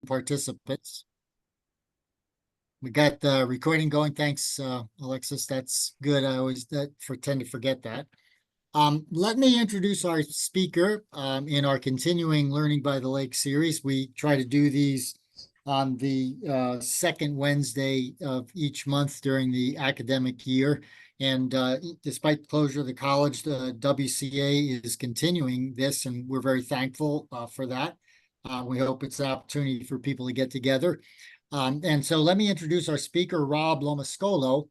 participants. We got the recording going. Thanks, Alexis. That's good. I always tend to forget that. Let me introduce our speaker in our continuing Learning by the Lake series. We try to do these on the second Wednesday of each month during the academic year. And despite the closure of the college, the WCA is continuing this, and we're very thankful for that. We hope it's an opportunity for people to get together. And so let me introduce our speaker, Rob LoMascolo.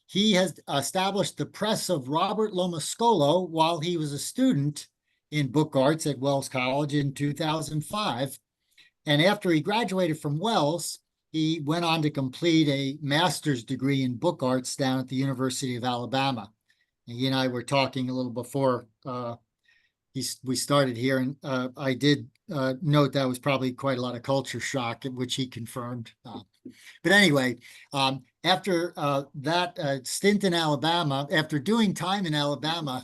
He has established the Press of Robert LoMascolo while he was a student in book arts at Wells College in 2005. And after he graduated from Wells, he went on to complete a master's degree in book arts down at the University of Alabama. And he and I were talking a little before we started here, and I did note that was probably quite a lot of culture shock, which he confirmed. But anyway, after that stint in Alabama, after doing time in Alabama,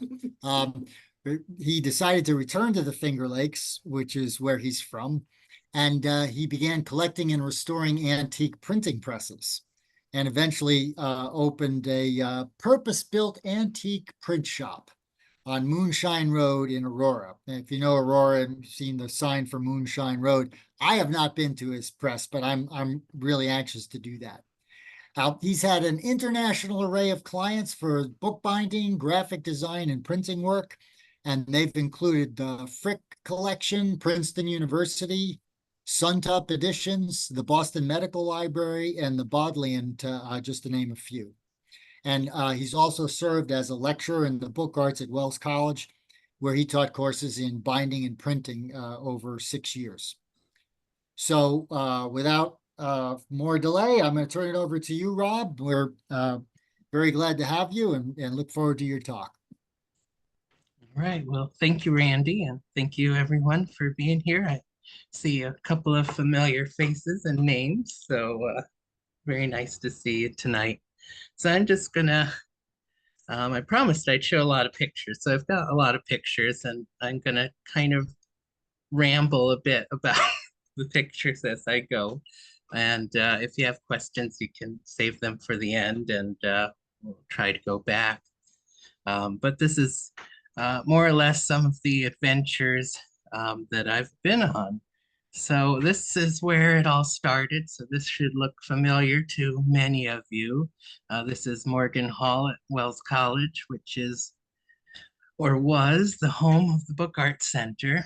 he decided to return to the Finger Lakes, which is where he's from. And he began collecting and restoring antique printing presses, and eventually opened a purpose-built antique print shop on Moonshine Road in Aurora. And if you know Aurora and seen the sign for Moonshine Road, I have not been to his press, but I'm really anxious to do that. He's had an international array of clients for bookbinding, graphic design, and printing work, and they've included the Frick Collection, Princeton University, Suntup Editions, the Boston Medical Library, and the Bodleian, just to name a few. And he's also served as a lecturer in the book arts at Wells College, where he taught courses in binding and printing over 6 years. So without more delay, I'm going to turn it over to you, Rob. We're very glad to have you and look forward to your talk. All right. Well, thank you, Randy, and thank you, everyone, for being here. I see a couple of familiar faces and names, so very nice to see you tonight. So I'm just gonna, I promised I'd show a lot of pictures. So I've got a lot of pictures, and I'm gonna kind of ramble a bit about the pictures as I go. And if you have questions, you can save them for the end, and we'll try to go back. But this is more or less some of the adventures that I've been on. So this is where it all started. So this should look familiar to many of you. This is Morgan Hall at Wells College, which is, or was, the home of the Book Arts Center.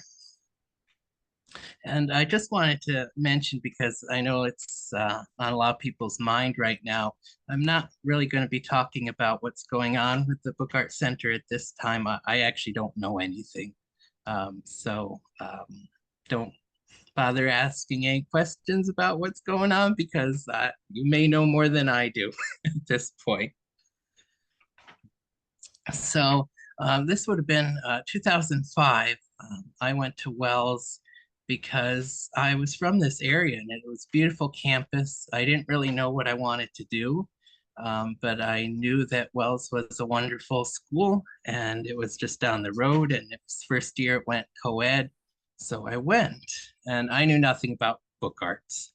And I just wanted to mention, because I know it's on a lot of people's mind right now, I'm not really going to be talking about what's going on with the Book Arts Center at this time. I actually don't know anything. So don't bother asking any questions about what's going on, because you may know more than I do at this point. So this would have been 2005. I went to Wells because I was from this area, and it was a beautiful campus. I didn't really know what I wanted to do, but I knew that Wells was a wonderful school, and it was just down the road, and it was first year it went co-ed. So I went, and I knew nothing about book arts.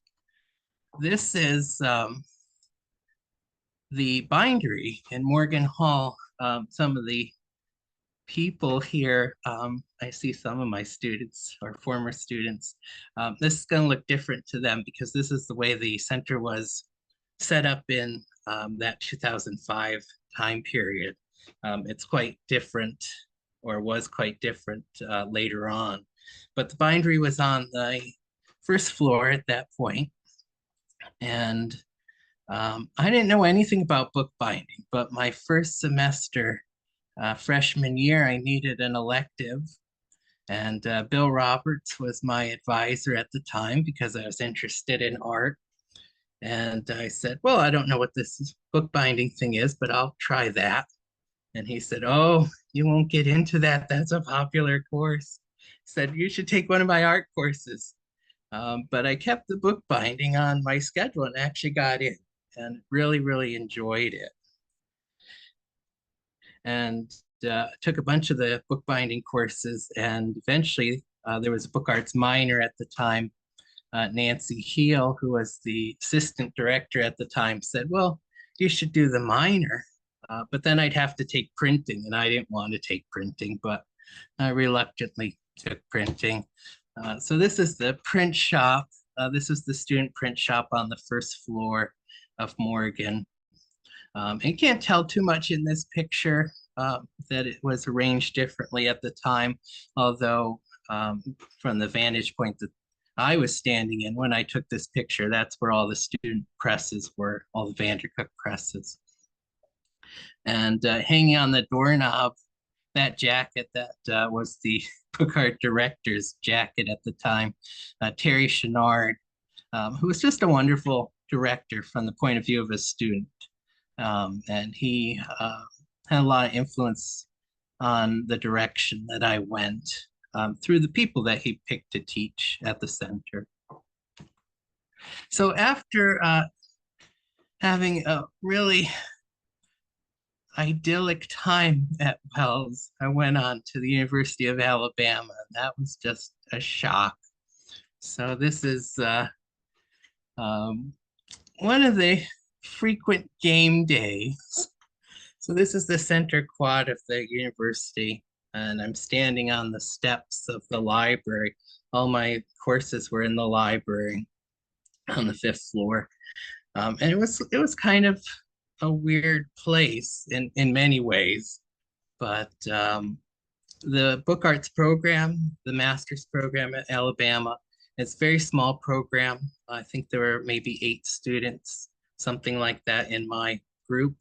This is the bindery in Morgan Hall. Some of the people here, I see some of my students or former students. This is going to look different to them because this is the way the center was set up in that 2005 time period. It's quite different, or was quite different later on. But the bindery was on the first floor at that point. And I didn't know anything about bookbinding, but my first semester, freshman year, I needed an elective. And Bill Roberts was my advisor at the time because I was interested in art. And I said, well, I don't know what this bookbinding thing is, but I'll try that. And he said, oh, you won't get into that. That's a popular course. He said, you should take one of my art courses. But I kept the bookbinding on my schedule and actually got in and really, really enjoyed it. And took a bunch of the bookbinding courses, and eventually there was a book arts minor at the time Nancy Heel, who was the assistant director at the time, said, well, you should do the minor, but then I'd have to take printing, and I didn't want to take printing, but I reluctantly took printing. So this is the print shop. This is the student print shop on the first floor of Morgan. And you can't tell too much in this picture that it was arranged differently at the time, although from the vantage point that I was standing in when I took this picture, that's where all the student presses were, all the Vandercook presses. And hanging on the doorknob, that jacket that was the book art director's jacket at the time, Terry Chenard, who was just a wonderful director from the point of view of a student. And he had a lot of influence on the direction that I went through the people that he picked to teach at the center. So after having a really idyllic time at Wells, I went on to the University of Alabama, and that was just a shock. So this is one of the frequent game days. So this is the center quad of the university, and I'm standing on the steps of the library. All my courses were in the library on the fifth floor. And it was kind of a weird place in many ways, but the book arts program, the master's program at Alabama, it's a very small program. I think there were maybe 8 students, something like that in my group.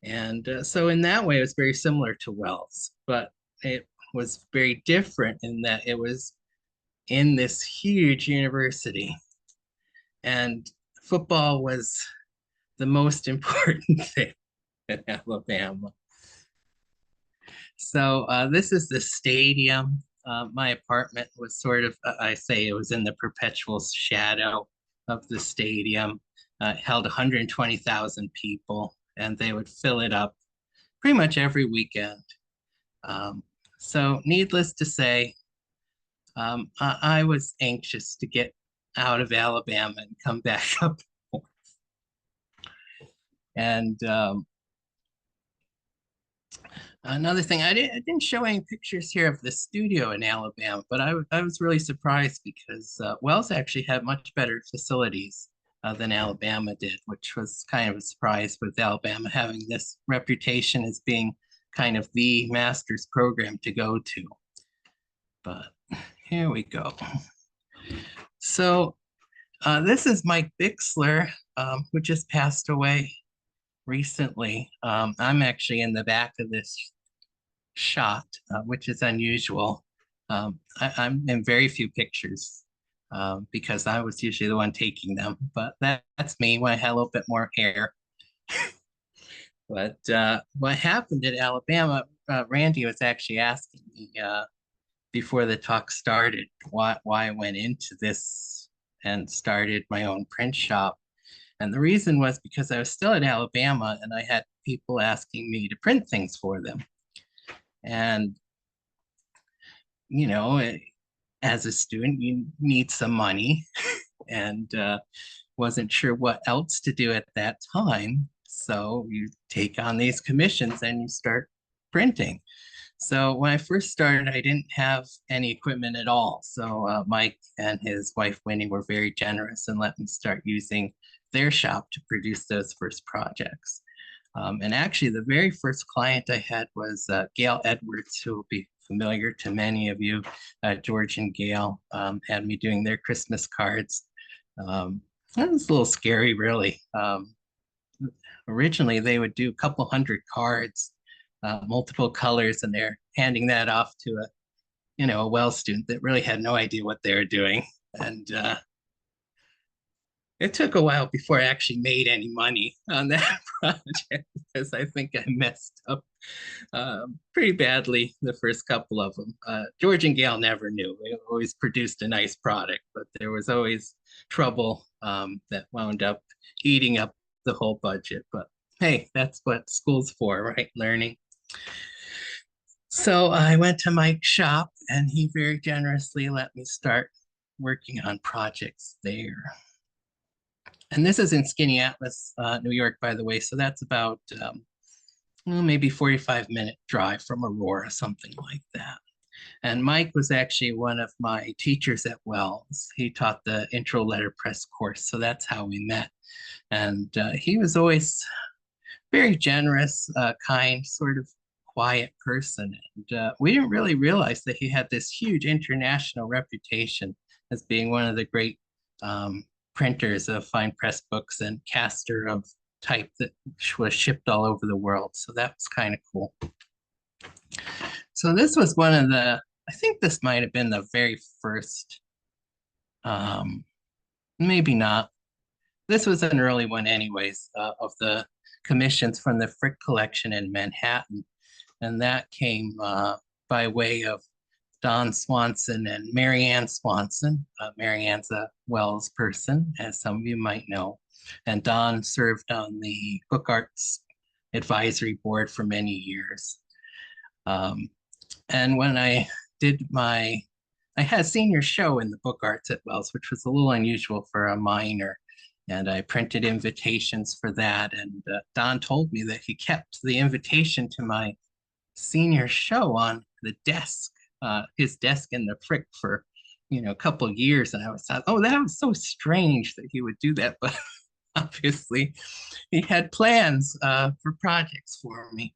And so in that way, it was very similar to Wells, but it was very different in that it was in this huge university. And football was the most important thing in Alabama. So this is the stadium. My apartment was sort of, I say it was in the perpetual shadow of the stadium. It held 120,000 people, and they would fill it up pretty much every weekend. So needless to say, I was anxious to get out of Alabama and come back up north. And another thing, I didn't show any pictures here of the studio in Alabama, but I was really surprised because Wells actually had much better facilities than Alabama did, which was kind of a surprise with Alabama having this reputation as being kind of the master's program to go to. But here we go. So this is Mike Bixler, who just passed away recently. I'm actually in the back of this shot, which is unusual. I'm in very few pictures because I was usually the one taking them, but that's me when I had a little bit more hair. But what happened at Alabama, Randy was actually asking me before the talk started why I went into this and started my own print shop. And the reason was because I was still at Alabama and I had people asking me to print things for them. And, you know, as a student, you need some money and wasn't sure what else to do at that time. So you take on these commissions and you start printing. So when I first started, I didn't have any equipment at all. So Mike and his wife Winnie were very generous and let me start using their shop to produce those first projects. And actually, the very first client I had was Gail Edwards, who will be familiar to many of you. George and Gail had me doing their Christmas cards. That was a little scary, really. Originally, they would do a couple hundred cards, multiple colors, and they're handing that off to a Wells student that really had no idea what they were doing. And it took a while before I actually made any money on that project because I think I messed up pretty badly the first couple of them. George and Gail never knew. They always produced a nice product, but there was always trouble that wound up eating up the whole budget. But hey, that's what school's for, right? Learning. So I went to Mike's shop and he very generously let me start working on projects there. And this is in Skaneateles, New York, by the way. So that's about well, maybe 45-minute drive from Aurora, something like that. And Mike was actually one of my teachers at Wells. He taught the intro letterpress course. So that's how we met. And he was always very generous, kind, sort of quiet person. And we didn't really realize that he had this huge international reputation as being one of the great printers of fine press books and caster of type that was shipped all over the world. So that was kind of cool. So this was one of the, I think this might have been the very first, maybe not. This was an early one anyways, of the commissions from the Frick collection in Manhattan. And that came by way of Don Swanson and Marianne Swanson. Marianne's a Wells person, as some of you might know. And Don served on the Book Arts Advisory Board for many years. And when I did I had a senior show in the Book Arts at Wells, which was a little unusual for a minor. And I printed invitations for that. And Don told me that he kept the invitation to my senior show on the desk, his desk in the Frick for, a couple of years. And I was thought, oh, that was so strange that he would do that. But obviously he had plans for projects for me.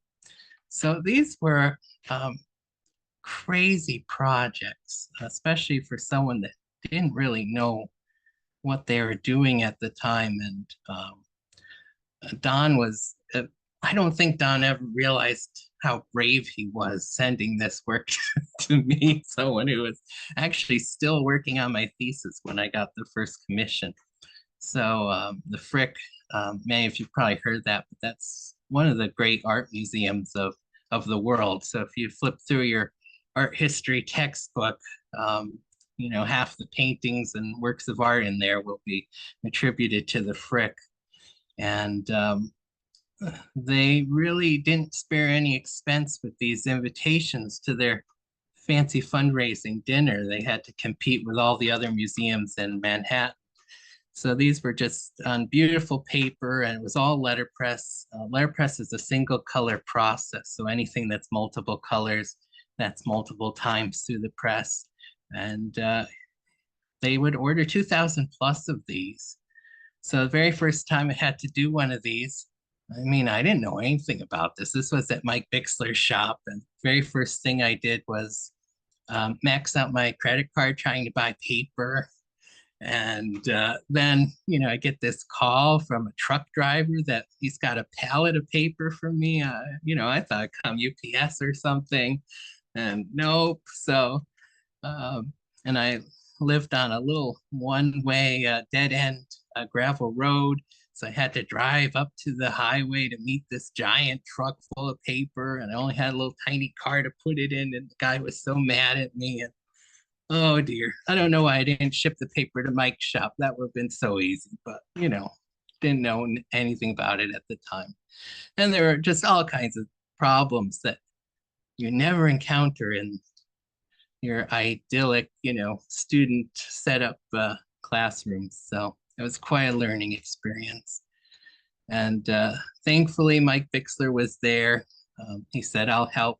So these were crazy projects, especially for someone that didn't really know what they were doing at the time. And Don was, I don't think Don ever realized how brave he was sending this work to me, someone who was actually still working on my thesis when I got the first commission. So the Frick, many of you probably heard that, but that's one of the great art museums of the world. So if you flip through your art history textbook, half the paintings and works of art in there will be attributed to the Frick. And they really didn't spare any expense with these invitations to their fancy fundraising dinner. They had to compete with all the other museums in Manhattan. So these were just on beautiful paper, and it was all letterpress. Letterpress is a single color process. So anything that's multiple colors, that's multiple times through the press. And they would order 2,000 plus of these. So the very first time I had to do one of these, I didn't know anything about this. This was at Mike Bixler's shop. And very first thing I did was max out my credit card trying to buy paper. And then, I get this call from a truck driver that he's got a pallet of paper for me. I thought it'd come UPS or something. And nope. So, and I lived on a little one-way dead end gravel road. So I had to drive up to the highway to meet this giant truck full of paper. And I only had a little tiny car to put it in. And the guy was so mad at me. And oh dear, I don't know why I didn't ship the paper to Mike's shop. That would have been so easy, but didn't know anything about it at the time. And there were just all kinds of problems that you never encounter in your idyllic, student setup classrooms. So it was quite a learning experience. And thankfully, Mike Bixler was there. He said, I'll help.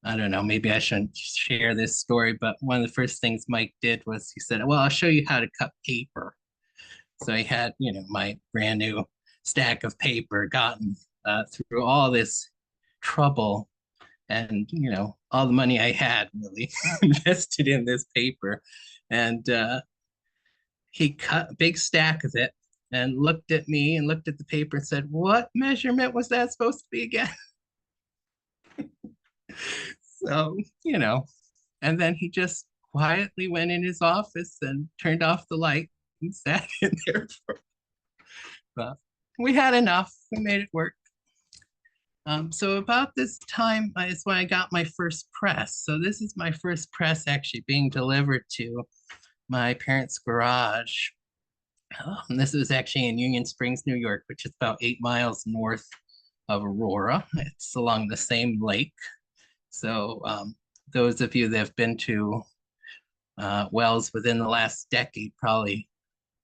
I don't know, maybe I shouldn't share this story, but one of the first things Mike did was he said, well, I'll show you how to cut paper. So he had, my brand new stack of paper gotten through all this trouble and, all the money I had really invested in this paper. And he cut a big stack of it and looked at me and looked at the paper and said, what measurement was that supposed to be again? So, and then he just quietly went in his office and turned off the light and sat in there but we had enough. We made it work. So about this time is when I got my first press. So this is my first press actually being delivered to my parents' garage. This was actually in Union Springs, New York, which is about 8 miles north of Aurora. It's along the same lake. So those of you that have been to Wells within the last decade probably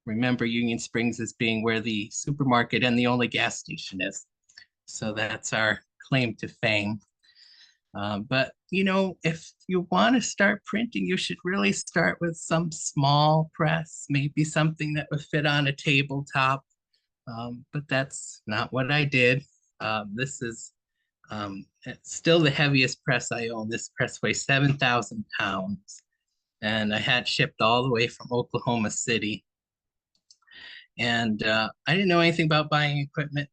remember Union Springs as being where the supermarket and the only gas station is. So that's our claim to fame. But you know, if you want to start printing, you should really start with some small press, maybe something that would fit on a tabletop. But that's not what I did. This is it's still the heaviest press I own. This press weighs 7,000 pounds. And I had shipped all the way from Oklahoma City. And I didn't know anything about buying equipment.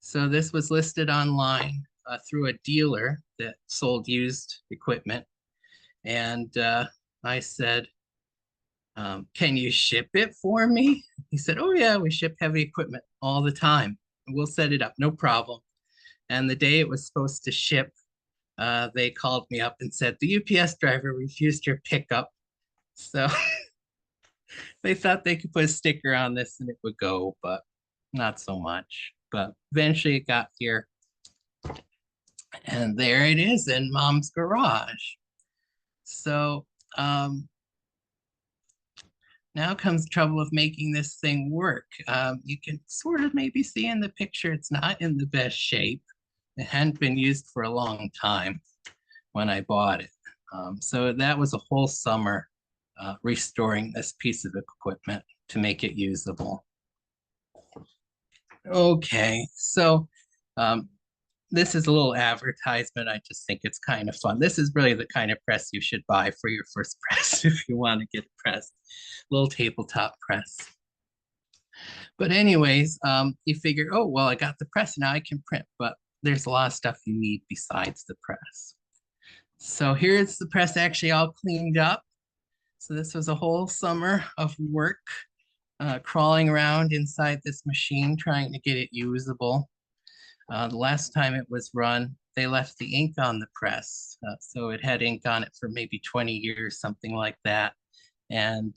So this was listed online through a dealer that sold used equipment. And I said, can you ship it for me? He said, oh yeah, we ship heavy equipment all the time. We'll set it up, no problem. And the day it was supposed to ship, they called me up and said, the UPS driver refused your pickup. So they thought they could put a sticker on this and it would go, but not so much. But eventually it got here. And there it is in Mom's garage. So now comes the trouble of making this thing work. You can sort of maybe see in the picture, it's not in the best shape. It hadn't been used for a long time when I bought it. So that was a whole summer restoring this piece of equipment to make it usable. Okay, so this is a little advertisement. I just think it's kind of fun. This is really the kind of press you should buy for your first press if you want to get a press, little tabletop press. But anyways, you figure, oh, well, I got the press, now I can print, but there's a lot of stuff you need besides the press. So here's the press actually all cleaned up. So this was a whole summer of work, crawling around inside this machine, trying to get it usable. The last time it was run, they left the ink on the press. So it had ink on it for maybe 20 years, something like that. And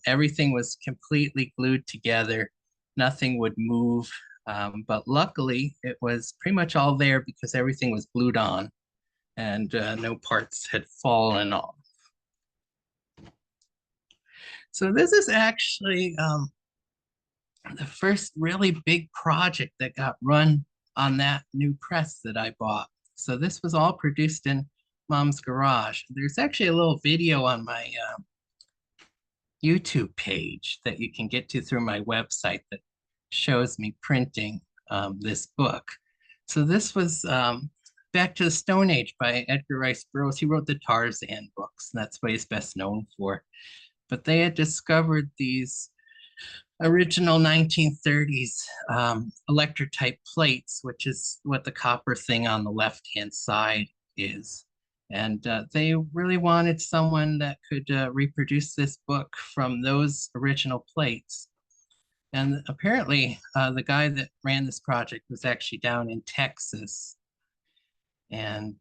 everything was completely glued together. Nothing would move. But luckily, it was pretty much all there because everything was glued on and no parts had fallen off. So this is actually the first really big project that got run on that new press that I bought. So this was all produced in Mom's garage. There's actually a little video on my YouTube page that you can get to through my website that shows me printing this book. So this was Back to the Stone Age by Edgar Rice Burroughs. He wrote the Tarzan books, and that's what he's best known for. But they had discovered these original 1930s electrotype plates, which is what the copper thing on the left-hand side is. And they really wanted someone that could reproduce this book from those original plates. And apparently the guy that ran this project was actually down in Texas. And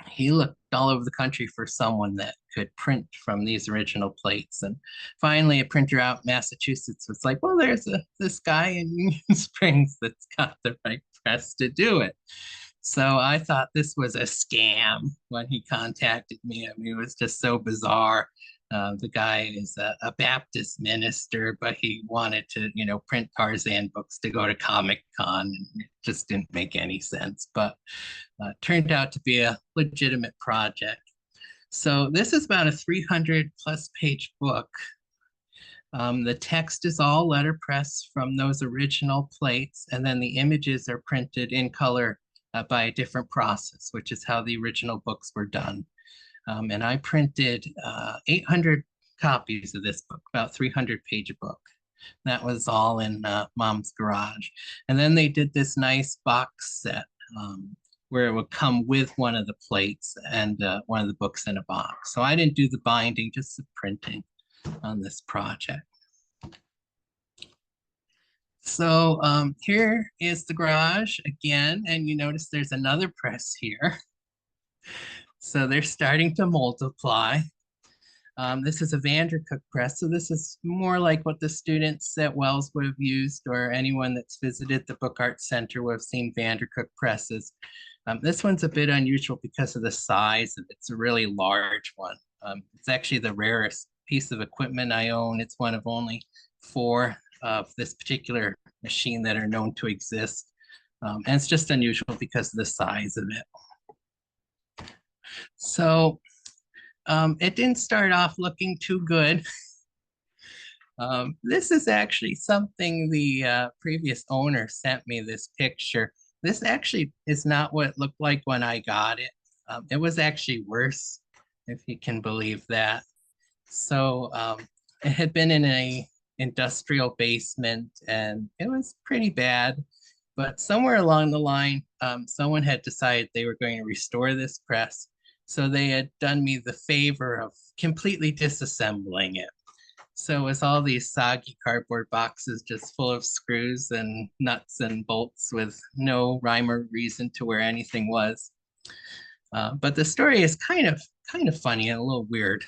he looked all over the country for someone that could print from these original plates. And finally, a printer out in Massachusetts was like, well, there's this guy in Union Springs that's got the right press to do it. So I thought this was a scam when he contacted me. I mean, it was just so bizarre. The guy is a Baptist minister, but he wanted to, you know, print Tarzan books to go to Comic-Con, and it just didn't make any sense. But turned out to be a legitimate project. So this is about a 300+ page book. The text is all letterpress from those original plates, and then the images are printed in color by a different process, which is how the original books were done. And I printed 800 copies of this book, about 300-page book. That was all in Mom's garage. And then they did this nice box set where it would come with one of the plates and one of the books in a box. So I didn't do the binding, just the printing on this project. So here is the garage again, and you notice there's another press here. So they're starting to multiply. This is a Vandercook press, so this is more like what the students at Wells would have used, or anyone that's visited the Book Art Center would have seen Vandercook presses. This one's a bit unusual because of the size of it. It's a really large one. It's actually the rarest piece of equipment I own. It's one of only 4 of this particular machine that are known to exist. And it's just unusual because of the size of it. So it didn't start off looking too good. This is actually something the previous owner sent me this picture. This actually is not what it looked like when I got it. It was actually worse, if you can believe that. So it had been in a industrial basement and it was pretty bad. But somewhere along the line, someone had decided they were going to restore this press. So they had done me the favor of completely disassembling it. So it was all these soggy cardboard boxes just full of screws and nuts and bolts with no rhyme or reason to where anything was. But the story is kind of funny and a little weird.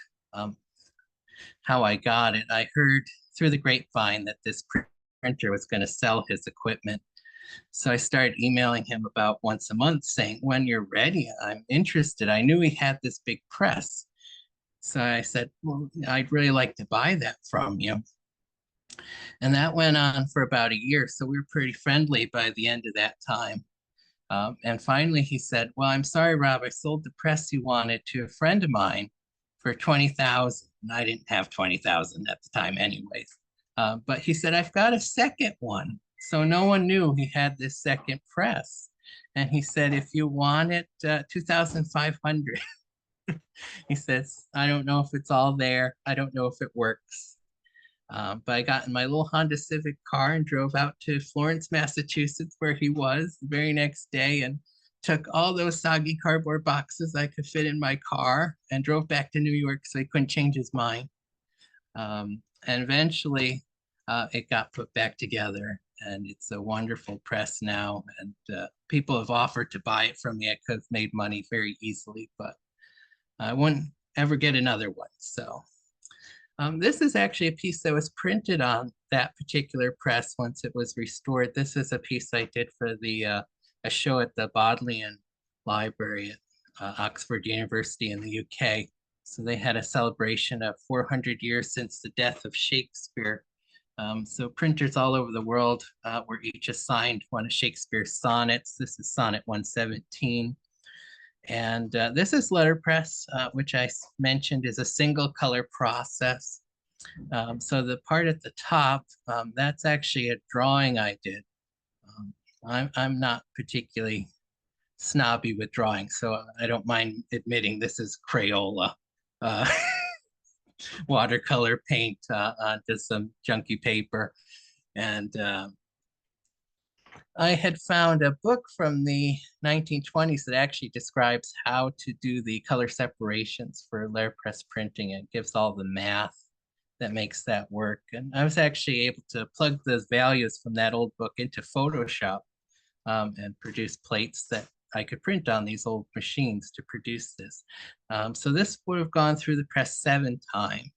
How I got it. I heard through the grapevine that this printer was going to sell his equipment. So I started emailing him about once a month saying, when you're ready, I'm interested. I knew he had this big press. So I said, well, I'd really like to buy that from you. And that went on for about a year. So we were pretty friendly by the end of that time. And finally he said, well, I'm sorry, Rob, I sold the press you wanted to a friend of mine for 20,000. And I didn't have 20,000 at the time anyways. But he said, I've got a second one. So no one knew he had this second press. And he said, if you want it, 2,500. He says, I don't know if it's all there. I don't know if it works. But I got in my little Honda Civic car and drove out to Florence, Massachusetts, where he was the very next day, and took all those soggy cardboard boxes I could fit in my car and drove back to New York so he couldn't change his mind. And eventually it got put back together, and it's a wonderful press now. And people have offered to buy it from me. I could have made money very easily, but I wouldn't ever get another one. So this is actually a piece that was printed on that particular press once it was restored. This is a piece I did for a show at the Bodleian Library at Oxford University in the UK. So they had a celebration of 400 years since the death of Shakespeare. So printers all over the world were each assigned one of Shakespeare's sonnets. This is Sonnet 117. And this is letterpress, which I mentioned is a single color process. So the part at the top, that's actually a drawing I did. I'm not particularly snobby with drawing, so I don't mind admitting this is Crayola. Watercolor paint onto some junky paper. And I had found a book from the 1920s that actually describes how to do the color separations for letterpress printing. It gives all the math that makes that work. And I was actually able to plug those values from that old book into Photoshop and produce plates that I could print on these old machines to produce this. So this would have gone through the press 7 times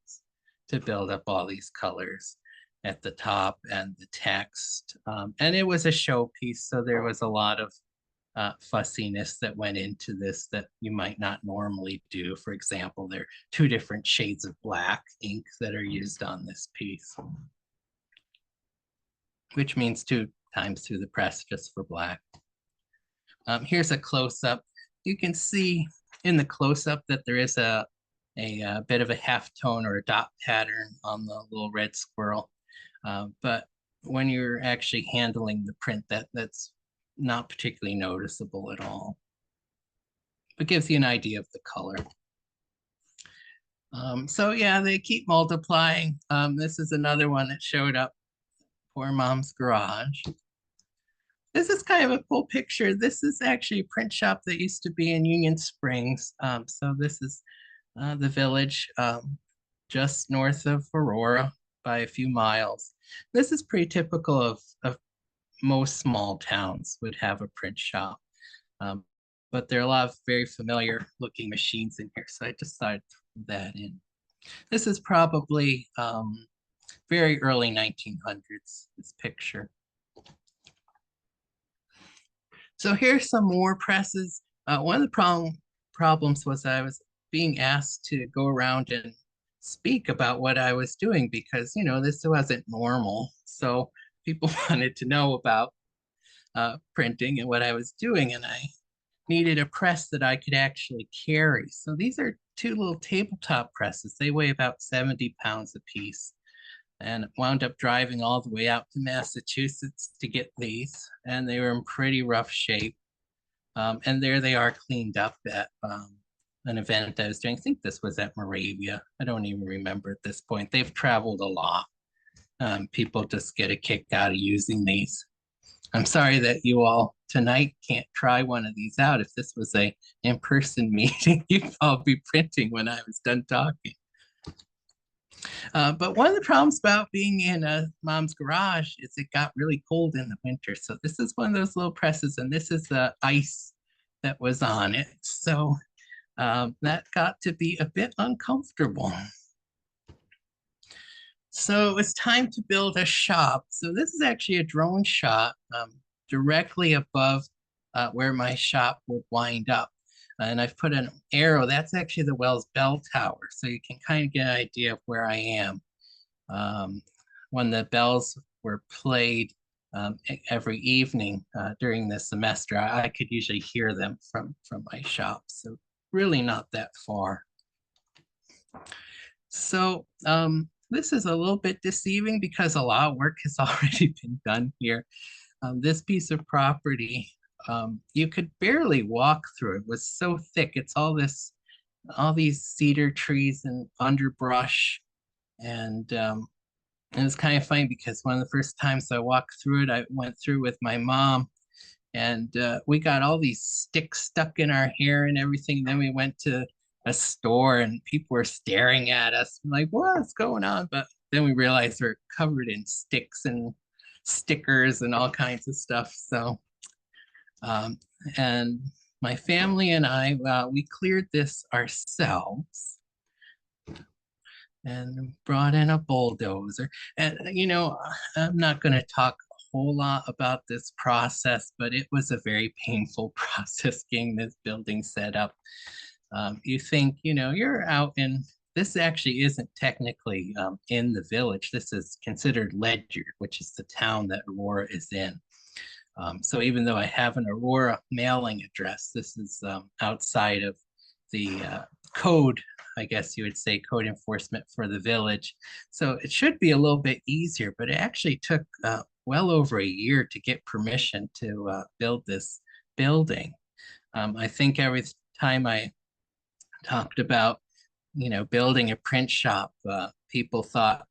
to build up all these colors at the top and the text. And it was a showpiece, so there was a lot of fussiness that went into this that you might not normally do. For example, there are 2 different shades of black ink that are used on this piece, which means 2 times through the press just for black. Here's a close-up. You can see in the close-up that there is a bit of a halftone or a dot pattern on the little red squirrel. But when you're actually handling the print, that's not particularly noticeable at all. It gives you an idea of the color. So yeah, they keep multiplying. This is another one that showed up, Poor Mom's Garage. This is kind of a cool picture. This is actually a print shop that used to be in Union Springs. So this is the village just north of Aurora by a few miles. This is pretty typical of most small towns would have a print shop. But there are a lot of very familiar looking machines in here. So I decided to put that in. This is probably very early 1900s, this picture. So here's some more presses. One of the problems was I was being asked to go around and speak about what I was doing because, this wasn't normal. So people wanted to know about printing and what I was doing, and I needed a press that I could actually carry. So these are two little tabletop presses. They weigh about 70 pounds a piece, and wound up driving all the way out to Massachusetts to get these, and they were in pretty rough shape. And there they are cleaned up at an event I was doing. I think this was at Moravia. I don't even remember at this point. They've traveled a lot. People just get a kick out of using these. I'm sorry that you all tonight can't try one of these out. If this was a in-person meeting, you'd all be printing when I was done talking. But one of the problems about being in a mom's garage is it got really cold in the winter. So this is one of those little presses, and this is the ice that was on it. So that got to be a bit uncomfortable. So it was time to build a shop. So this is actually a drone shot directly above where my shop would wind up. And I've put an arrow, that's actually the Wells Bell Tower. So you can kind of get an idea of where I am. When the bells were played every evening during the semester, I could usually hear them from my shop. So really not that far. So this is a little bit deceiving because a lot of work has already been done here. This piece of property, you could barely walk through. It was so thick. It's all these cedar trees and underbrush. And it was kind of funny because one of the first times I walked through it, I went through with my mom, and we got all these sticks stuck in our hair and everything. Then we went to a store and people were staring at us like, what's going on? But then we realized we're covered in sticks and stickers and all kinds of stuff. So, and my family and I, we cleared this ourselves and brought in a bulldozer. And, I'm not going to talk a whole lot about this process, but it was a very painful process getting this building set up. You think, you're out in, this actually isn't technically in the village. This is considered Ledyard, which is the town that Aurora is in. So even though I have an Aurora mailing address, this is outside of the code, I guess you would say, code enforcement for the village. So it should be a little bit easier, but it actually took well over a year to get permission to build this building. I think every time I talked about, building a print shop, people thought,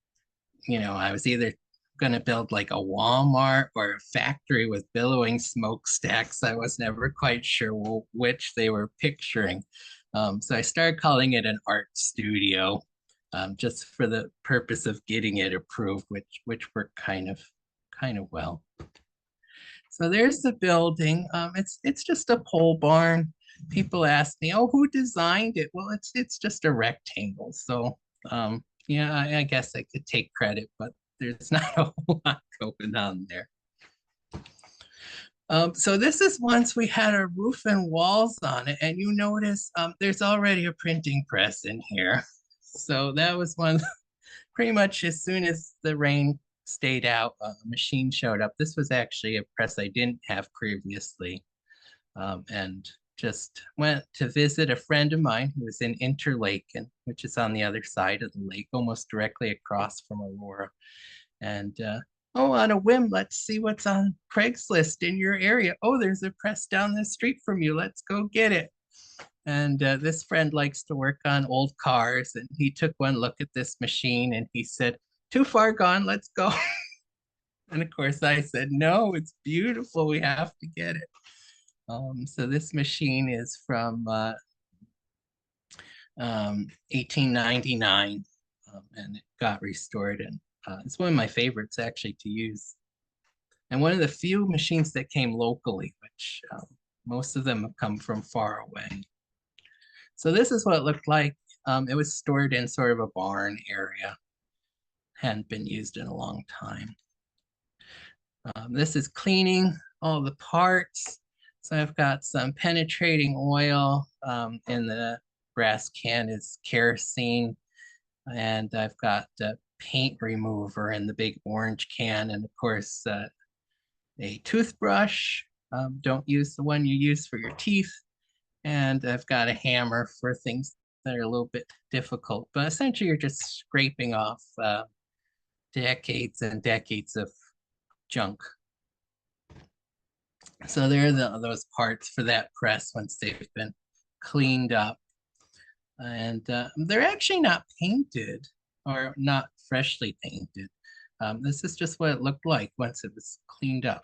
I was either going to build like a Walmart or a factory with billowing smokestacks. I was never quite sure which they were picturing. So I started calling it an art studio, just for the purpose of getting it approved, which worked kind of well. So there's the building. It's just a pole barn. People ask me, "Oh, who designed it?" Well, it's just a rectangle. So yeah, I guess I could take credit, but there's not a whole lot going on there. So this is once we had a roof and walls on it, and you notice there's already a printing press in here. So that was one, pretty much as soon as the rain stayed out, a machine showed up. This was actually a press I didn't have previously, and just went to visit a friend of mine who was in Interlake, which is on the other side of the lake, almost directly across from Aurora. And oh, on a whim, let's see what's on Craigslist in your area. Oh, there's a press down the street from you. Let's go get it. And this friend likes to work on old cars, and he took one look at this machine and he said, "Too far gone, let's go." And of course I said, "No, it's beautiful. We have to get it." So this machine is from 1899, and it got restored, and it's one of my favorites actually to use. And one of the few machines that came locally, which most of them have come from far away. So this is what it looked like. It was stored in sort of a barn area. Hadn't been used in a long time. This is cleaning all the parts. So I've got some penetrating oil in the brass can is kerosene, and I've got paint remover in the big orange can, and of course a toothbrush. Don't use the one you use for your teeth. And I've got a hammer for things that are a little bit difficult, but essentially you're just scraping off decades and decades of junk. So there are those parts for that press once they've been cleaned up. And they're actually not painted or not freshly painted. This is just what it looked like once it was cleaned up.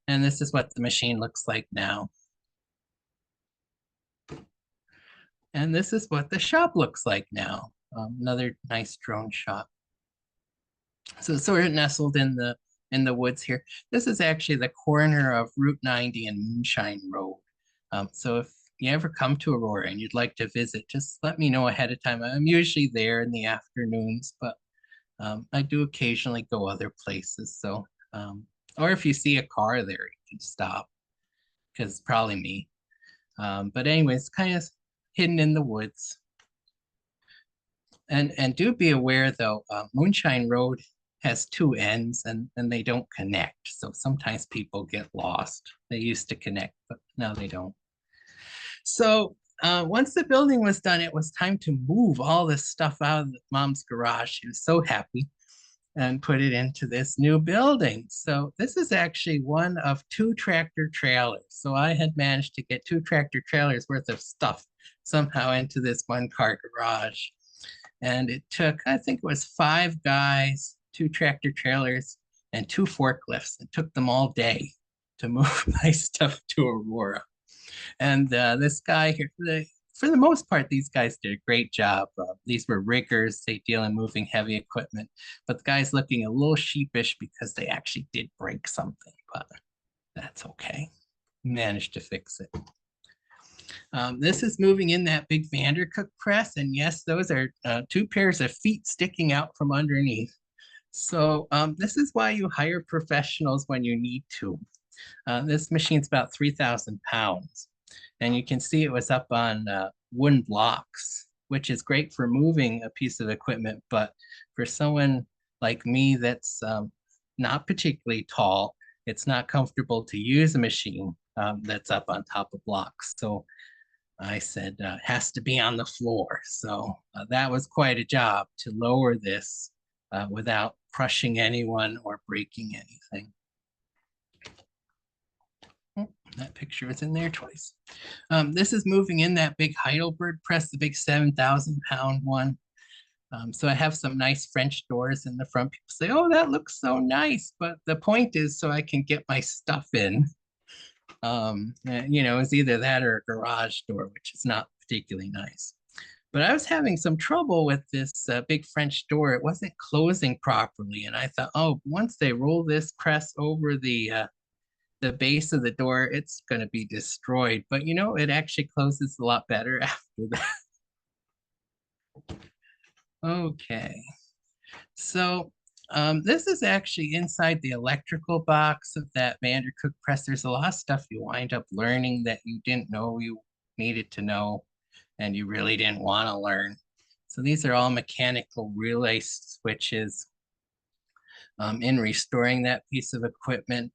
And this is what the machine looks like now. And this is what the shop looks like now. Another nice drone shot. So it's sort of nestled in the woods here. This is actually the corner of Route 90 and Moonshine Road. So if you ever come to Aurora and you'd like to visit, just let me know ahead of time. I'm usually there in the afternoons, but I do occasionally go other places. So, or if you see a car there, you can stop because it's probably me. But anyways, kind of hidden in the woods. And do be aware though, Moonshine Road has two ends and they don't connect. So sometimes people get lost. They used to connect, but now they don't. So once the building was done, it was time to move all this stuff out of Mom's garage. She was so happy and put it into this new building. So this is actually one of two tractor trailers. So I had managed to get two tractor trailers worth of stuff somehow into this one car garage. And it took, I think it was 5 guys, 2 tractor trailers, and 2 forklifts. It took them all day to move my stuff to Aurora. And this guy here, for the most part, these guys did a great job. These were riggers. They deal in moving heavy equipment. But the guy's looking a little sheepish because they actually did break something, but that's okay. Managed to fix it. This is moving in that big Vandercook press. And yes, those are 2 pairs of feet sticking out from underneath. So this is why you hire professionals when you need to. This machine's about 3,000 pounds. And you can see it was up on wooden blocks, which is great for moving a piece of equipment. But for someone like me that's not particularly tall, it's not comfortable to use a machine that's up on top of blocks. So I said, has to be on the floor. So that was quite a job to lower this without crushing anyone or breaking anything. That picture is in there twice. This is moving in that big Heidelberg press, the big 7,000 pound one. So I have some nice French doors in the front. People say, oh, that looks so nice. But the point is so I can get my stuff in. You know, it's either that or a garage door, which is not particularly nice. But I was having some trouble with this big French door. It wasn't closing properly. And I thought, oh, once they roll this press over the base of the door, it's going to be destroyed. But you know, it actually closes a lot better after that. Okay. So this is actually inside the electrical box of that Vandercook press. There's a lot of stuff you wind up learning that you didn't know you needed to know and you really didn't want to learn. So these are all mechanical relay switches. In restoring that piece of equipment,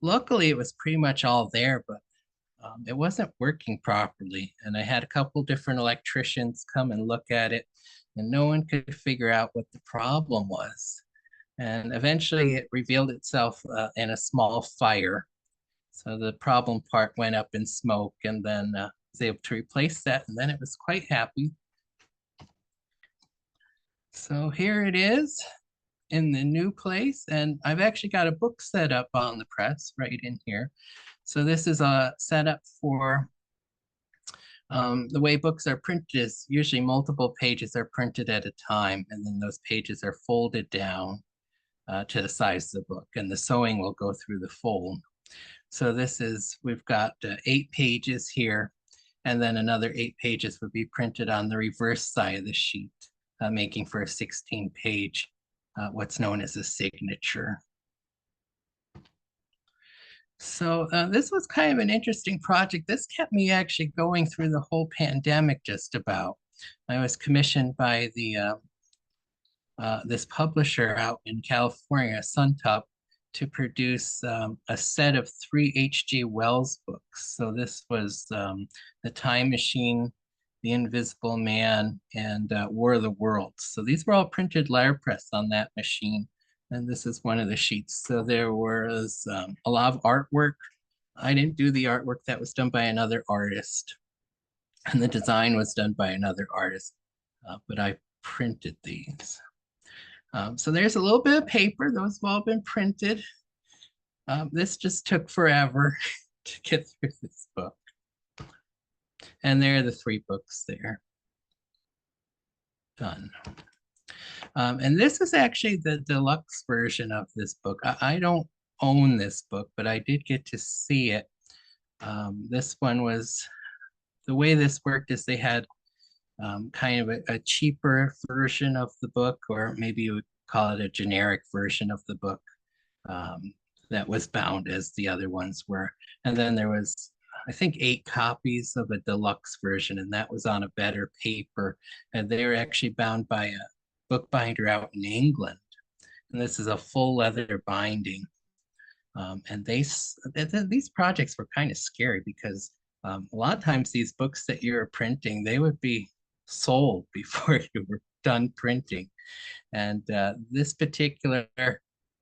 luckily it was pretty much all there, but it wasn't working properly. And I had a couple different electricians come and look at it, and no one could figure out what the problem was. And eventually it revealed itself in a small fire. So the problem part went up in smoke, and then was able to replace that, and then it was quite happy. So here it is in the new place, and I've actually got a book set up on the press right in here. So this is a setup for the way books are printed is usually multiple pages are printed at a time, and then those pages are folded down to the size of the book, and the sewing will go through the fold. So this is, we've got 8 pages here, and then another 8 pages would be printed on the reverse side of the sheet, making for a 16-page, what's known as a signature. So this was kind of an interesting project. This kept me actually going through the whole pandemic just about. I was commissioned by this publisher out in California, Suntup, to produce a set of three H.G. Wells books. So this was The Time Machine, The Invisible Man, and War of the Worlds. So these were all printed letterpress on that machine. And this is one of the sheets. So there was a lot of artwork. I didn't do the artwork, that was done by another artist. And the design was done by another artist, but I printed these. So there's a little bit of paper. Those have all been printed. This just took forever to get through this book. And there are the three books there. Done. And this is actually the deluxe version of this book. I don't own this book, but I did get to see it. This one was, the way this worked is they had kind of a cheaper version of the book, or maybe you would call it a generic version of the book that was bound as the other ones were. And then there was, I think, 8 copies of a deluxe version, and that was on a better paper. And they were actually bound by a bookbinder out in England. And this is a full leather binding. And these projects were kind of scary because a lot of times these books that you're printing, they would be sold before you were done printing. And this particular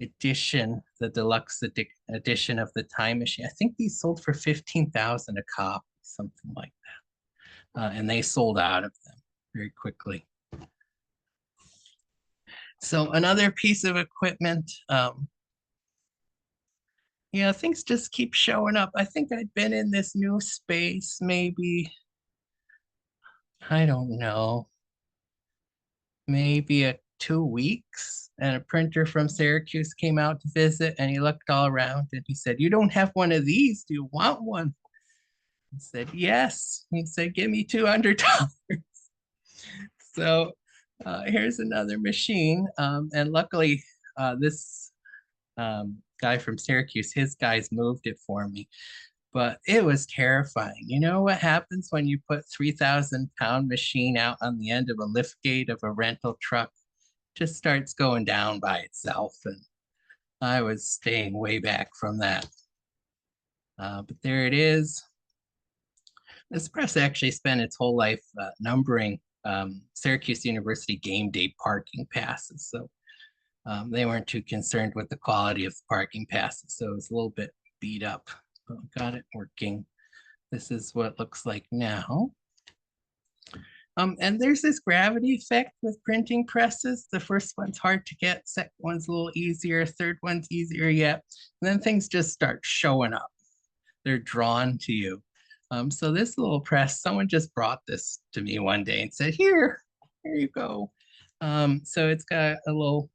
edition, the deluxe edition of the Time Machine, I think these sold for 15,000 a copy, something like that. And they sold out of them very quickly. So another piece of equipment, yeah, things just keep showing up. I think I'd been in this new space maybe, I don't know, maybe 2 weeks, and a printer from Syracuse came out to visit, and he looked all around and he said, "You don't have one of these. Do you want one?" I said, "Yes." He said, "Give me $200." So here's another machine. And luckily, this guy from Syracuse, his guys moved it for me. But it was terrifying. You know what happens when you put 3,000-pound machine out on the end of a lift gate of a rental truck? It just starts going down by itself. And I was staying way back from that. But there it is. This press actually spent its whole life numbering Syracuse University game day parking passes. So they weren't too concerned with the quality of the parking passes. So it was a little bit beat up. But got it working. This is what it looks like now. And there's this gravity effect with printing presses. The first one's hard to get, second one's a little easier, third one's easier yet. And then things just start showing up. They're drawn to you. So this little press, someone just brought this to me one day and said, here you go. So it's got a little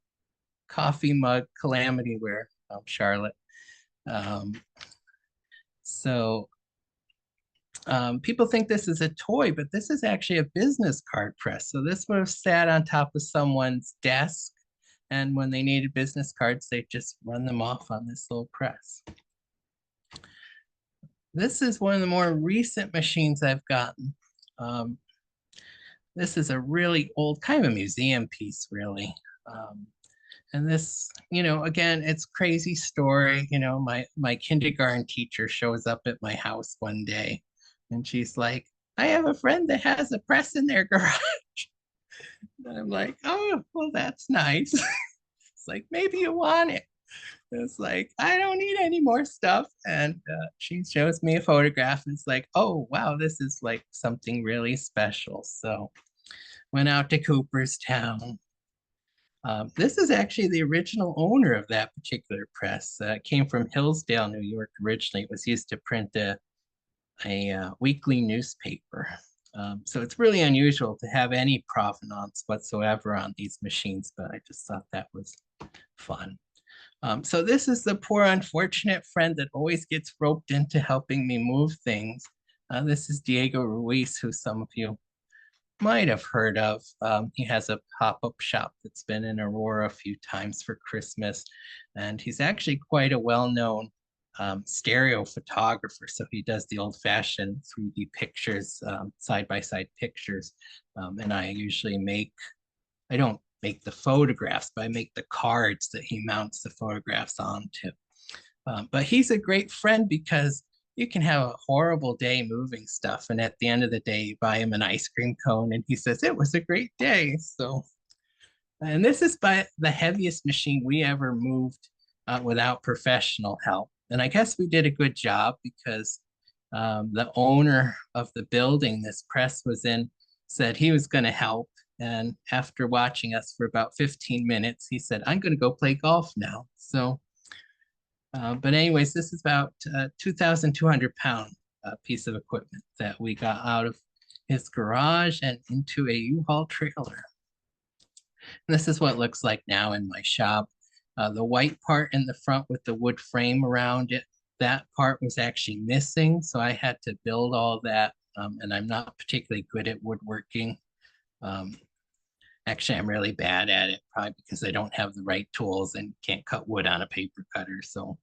coffee mug calamity ware, Charlotte. So people think this is a toy, but this is actually a business card press. So this would have sat on top of someone's desk, and when they needed business cards, they just run them off on this little press. This is one of the more recent machines I've gotten. This is a really old, kind of a museum piece, really. And this, again, it's crazy story. My kindergarten teacher shows up at my house one day and she's like, "I have a friend that has a press in their garage." And I'm like, "Oh, well, that's nice." It's like, "Maybe you want it." It's like, "I don't need any more stuff." And she shows me a photograph and it's like, "Oh, wow, this is like something really special." So went out to Cooperstown. This is actually the original owner of that particular press. It came from Hillsdale, New York originally. It was used to print a weekly newspaper. So it's really unusual to have any provenance whatsoever on these machines, but I just thought that was fun. So this is the poor unfortunate friend that always gets roped into helping me move things. This is Diego Ruiz, who some of you might have heard of. He has a pop-up shop that's been in Aurora a few times for Christmas, and he's actually quite a well-known stereo photographer. So he does the old-fashioned 3D pictures, side-by-side pictures. And I usually I don't make the photographs, but I make the cards that he mounts the photographs onto. But he's a great friend because you can have a horrible day moving stuff, and at the end of the day, you buy him an ice cream cone, and he says it was a great day. So, and this is by the heaviest machine we ever moved without professional help. And I guess we did a good job because the owner of the building this press was in said he was going to help. And after watching us for about 15 minutes, he said, I'm going to go play golf now. So, but anyways, this is about 2,200 pound piece of equipment that we got out of his garage and into a U-Haul trailer. And this is what it looks like now in my shop. The white part in the front with the wood frame around it, that part was actually missing. So I had to build all that. And I'm not particularly good at woodworking. Actually, I'm really bad at it, probably because I don't have the right tools and can't cut wood on a paper cutter. So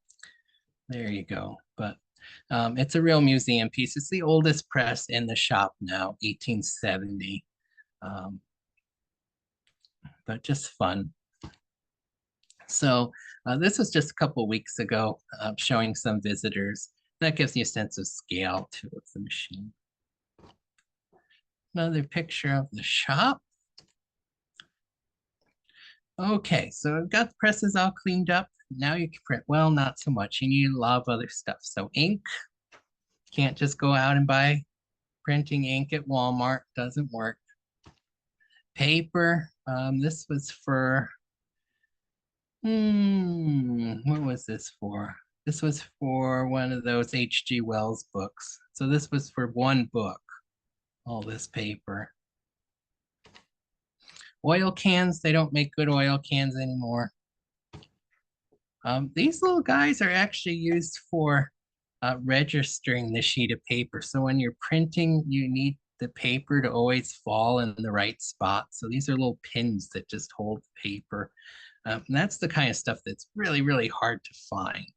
there you go. But it's a real museum piece. It's the oldest press in the shop now, 1870. But just fun. So this was just a couple weeks ago, showing some visitors. That gives you a sense of scale too of the machine. Another picture of the shop. Okay, so I've got the presses all cleaned up. Now you can print. Well, not so much. You need a lot of other stuff. So ink, can't just go out and buy printing ink at Walmart. Doesn't work. Paper, this was for, what was this for? This was for one of those H.G. Wells books. So this was for one book, all this paper. Oil cans, they don't make good oil cans anymore. These little guys are actually used for registering the sheet of paper. So when you're printing, you need the paper to always fall in the right spot. So these are little pins that just hold the paper. And that's the kind of stuff that's really, really hard to find.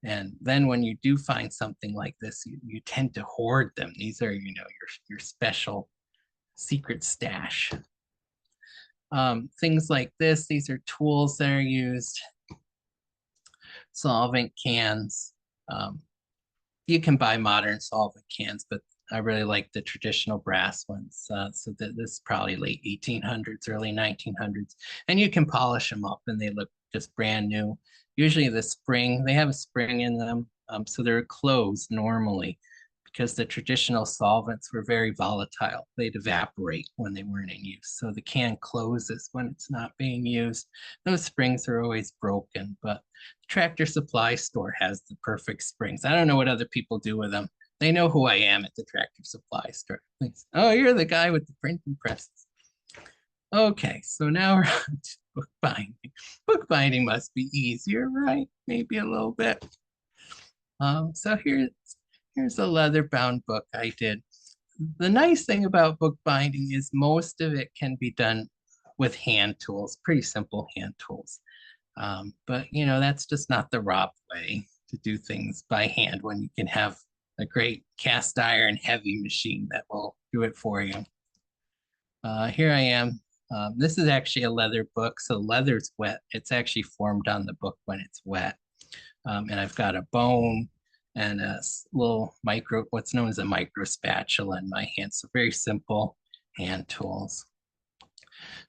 And then when you do find something like this, you tend to hoard them. These are, your special secret stash. Things like this, these are tools that are used. Solvent cans. You can buy modern solvent cans, but I really like the traditional brass ones. So that this is probably late 1800s, early 1900s. And you can polish them up and they look just brand new. Usually they have a spring in them. So they're closed normally because the traditional solvents were very volatile. They'd evaporate when they weren't in use. So the can closes when it's not being used. Those springs are always broken, but the Tractor Supply store has the perfect springs. I don't know what other people do with them. They know who I am at the Tractor Supply store. Oh, you're the guy with the printing presses. Okay, so now we're on to bookbinding. Bookbinding must be easier, right? Maybe a little bit. So here's a leather-bound book I did. The nice thing about bookbinding is most of it can be done with hand tools, pretty simple hand tools. But that's just not the Rob way to do things by hand when you can have a great cast iron heavy machine that will do it for you. Here I am. This is actually a leather book, so leather's wet. It's actually formed on the book when it's wet. And I've got a bone and a little what's known as a micro spatula in my hand. So very simple hand tools.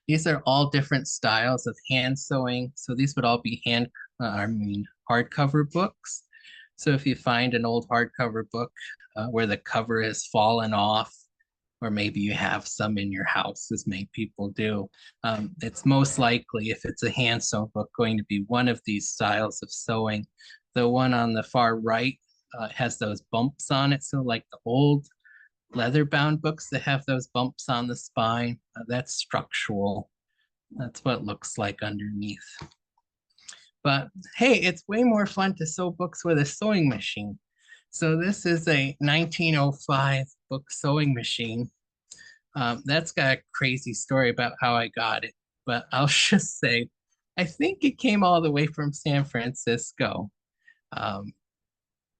These are all different styles of hand sewing. So these would all be hardcover books. So if you find an old hardcover book where the cover has fallen off, or maybe you have some in your house, as many people do, it's most likely, if it's a hand sewn book, going to be one of these styles of sewing. The one on the far right has those bumps on it. So like the old leather-bound books that have those bumps on the spine, that's structural. That's what it looks like underneath. But hey, it's way more fun to sew books with a sewing machine. So this is a 1905 book sewing machine. That's got a crazy story about how I got it, but I'll just say, I think it came all the way from San Francisco.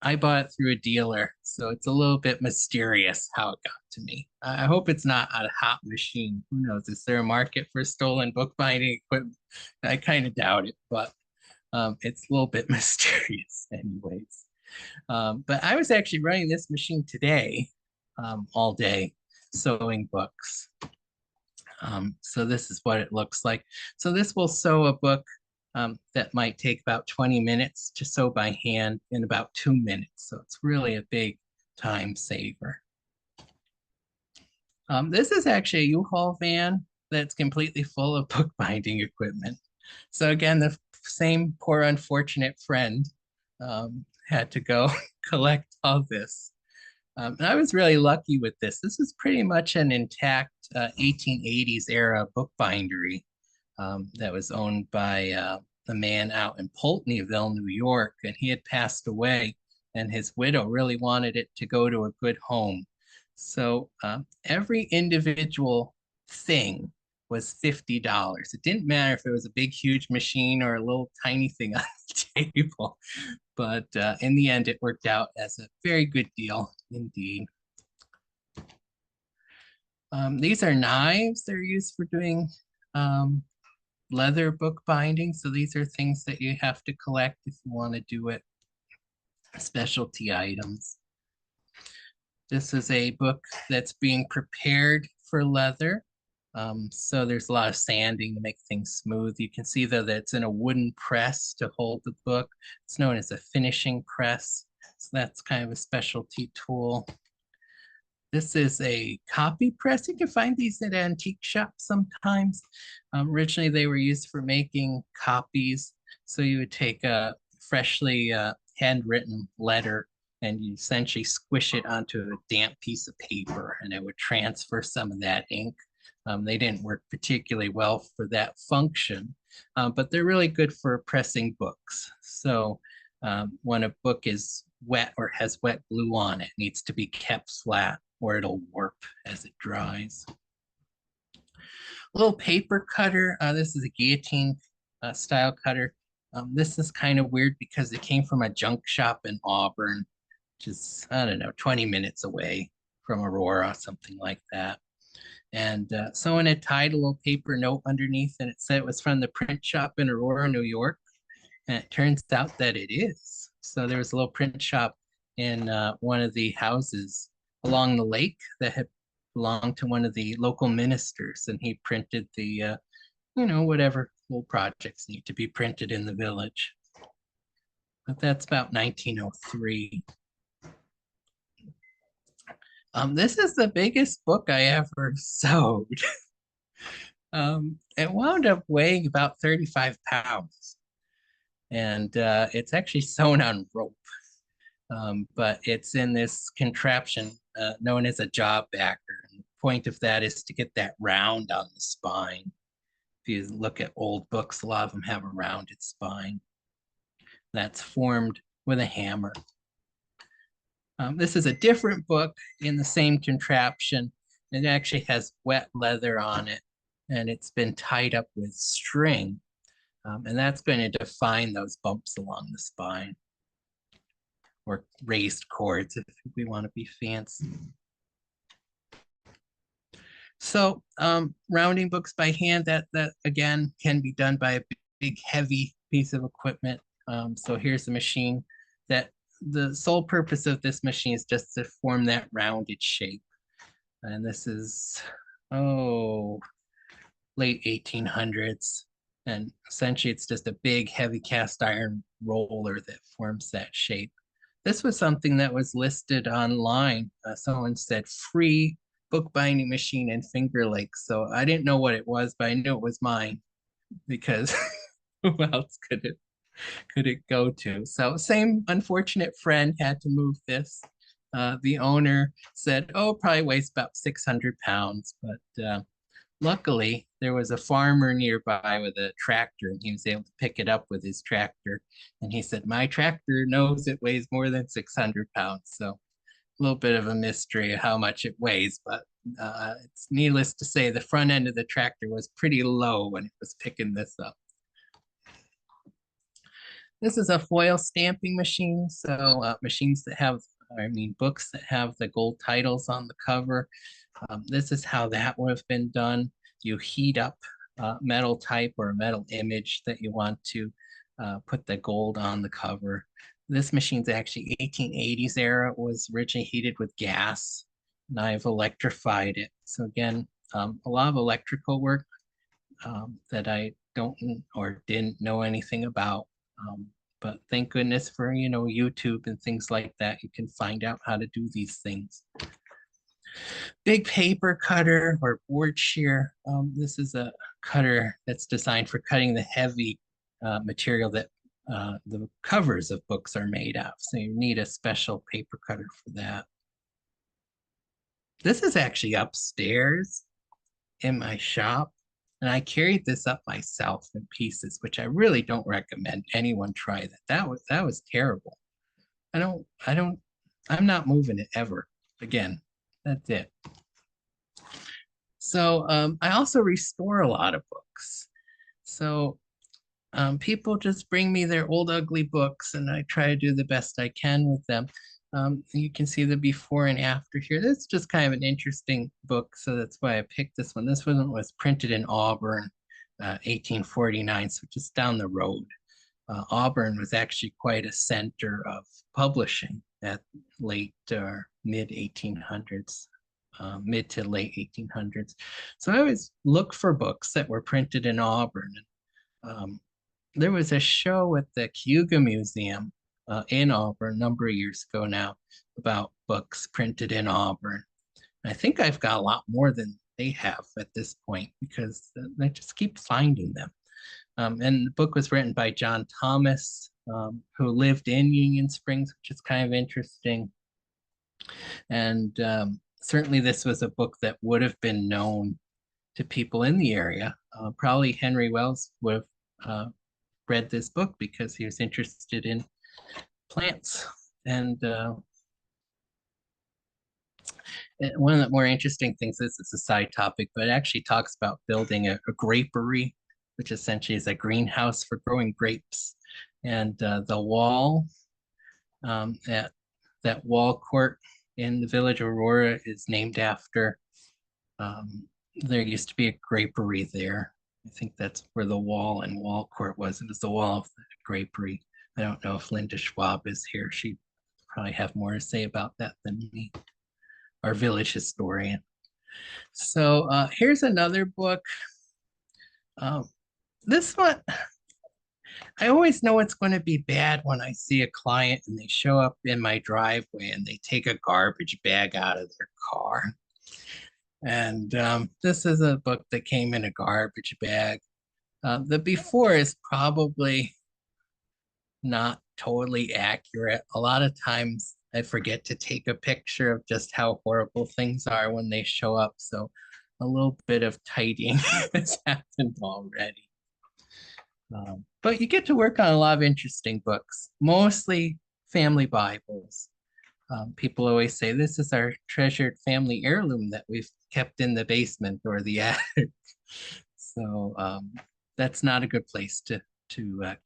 I bought it through a dealer, so it's a little bit mysterious how it got to me. I hope it's not a hot machine. Who knows? Is there a market for stolen bookbinding equipment? I kind of doubt it, but it's a little bit mysterious anyways. But I was actually running this machine today, all day, sewing books. So this is what it looks like. So this will sew a book that might take about 20 minutes to sew by hand in about 2 minutes. So it's really a big time saver. This is actually a U-Haul van that's completely full of bookbinding equipment. So again, the same poor unfortunate friend had to go collect all this. And I was really lucky with this. This is pretty much an intact 1880s era bookbindery that was owned by a man out in Pulteneyville, New York, and he had passed away, and his widow really wanted it to go to a good home. So every individual thing was $50. It didn't matter if it was a big, huge machine or a little tiny thing on the table. But in the end, it worked out as a very good deal indeed. These are knives. They're used for doing leather bookbinding. So these are things that you have to collect if you want to do it. Specialty items. This is a book that's being prepared for leather. So there's a lot of sanding to make things smooth. You can see though that it's in a wooden press to hold the book. It's known as a finishing press. So that's kind of a specialty tool. This is a copy press. You can find these at antique shops sometimes. Originally, they were used for making copies. So you would take a freshly handwritten letter and you essentially squish it onto a damp piece of paper and it would transfer some of that ink. They didn't work particularly well for that function, but they're really good for pressing books. So when a book is wet or has wet glue on it, it needs to be kept flat or it'll warp as it dries. Little paper cutter. This is a guillotine style cutter. This is kind of weird because it came from a junk shop in Auburn, which is, I don't know, 20 minutes away from Aurora, something like that. And someone had tied a little paper note underneath and it said it was from the print shop in Aurora, New York. And it turns out that it is. So there was a little print shop in one of the houses along the lake that had belonged to one of the local ministers. And he printed the, whatever little projects need to be printed in the village. But that's about 1903. This is the biggest book I ever sewed. It wound up weighing about 35 pounds. And it's actually sewn on rope. But it's in this contraption known as a job backer. And the point of that is to get that round on the spine. If you look at old books, a lot of them have a rounded spine. That's formed with a hammer. This is a different book in the same contraption. It actually has wet leather on it, and it's been tied up with string. And that's going to define those bumps along the spine, or raised chords if we want to be fancy. So rounding books by hand, that again can be done by a big heavy piece of equipment. So here's a machine that the sole purpose of this machine is just to form that rounded shape. And this is, late 1800s. And essentially it's just a big heavy cast iron roller that forms that shape. This was something that was listed online. Someone said free bookbinding machine in Finger Lakes. So I didn't know what it was, but I knew it was mine because who else could it go to? So same unfortunate friend had to move this. The owner said, probably weighs about 600 pounds, but luckily there was a farmer nearby with a tractor and he was able to pick it up with his tractor. And he said, my tractor knows it weighs more than 600 pounds. So a little bit of a mystery of how much it weighs, but it's needless to say the front end of the tractor was pretty low when it was picking this up. This is a foil stamping machine, so machines that have, I mean, books that have the gold titles on the cover. This is how that would have been done. You heat up metal type or a metal image that you want to put the gold on the cover. This machine's actually 1880s era. It was originally heated with gas, and I've electrified it. So again, a lot of electrical work that I don't or didn't know anything about. But thank goodness for, YouTube and things like that. You can find out how to do these things. Big paper cutter or board shear. This is a cutter that's designed for cutting the heavy material that the covers of books are made of. So you need a special paper cutter for that. This is actually upstairs in my shop, and I carried this up myself in pieces, which I really don't recommend anyone try that. That was terrible. I'm not moving it ever again. That's it. So I also restore a lot of books. So people just bring me their old ugly books, and I try to do the best I can with them. You can see the before and after here. This is just kind of an interesting book, so that's why I picked this one. This one was printed in Auburn, 1849, so just down the road. Auburn was actually quite a center of publishing at late mid 1800s, mid to late 1800s. So I always look for books that were printed in Auburn. There was a show at the Cayuga Museum in Auburn a number of years ago now about books printed in Auburn. And I think I've got a lot more than they have at this point because I just keep finding them. And the book was written by John Thomas, who lived in Union Springs, which is kind of interesting. And certainly this was a book that would have been known to people in the area. Probably Henry Wells would have read this book because he was interested in plants. And one of the more interesting things is it's a side topic, but it actually talks about building a grapery, which essentially is a greenhouse for growing grapes. And the wall at that wall court in the village of Aurora is named after, there used to be a grapery there. I think that's where the wall and wall court was. It was the wall of the grapery. I don't know if Linda Schwab is here. She'd probably have more to say about that than me, our village historian. So here's another book. This one, I always know it's going to be bad when I see a client and they show up in my driveway and they take a garbage bag out of their car. And this is a book that came in a garbage bag. The before is probably not totally accurate. A lot of times I forget to take a picture of just how horrible things are when they show up. So a little bit of tidying has happened already. But you get to work on a lot of interesting books, mostly family Bibles. People always say this is our treasured family heirloom that we've kept in the basement or the attic. So that's not a good place to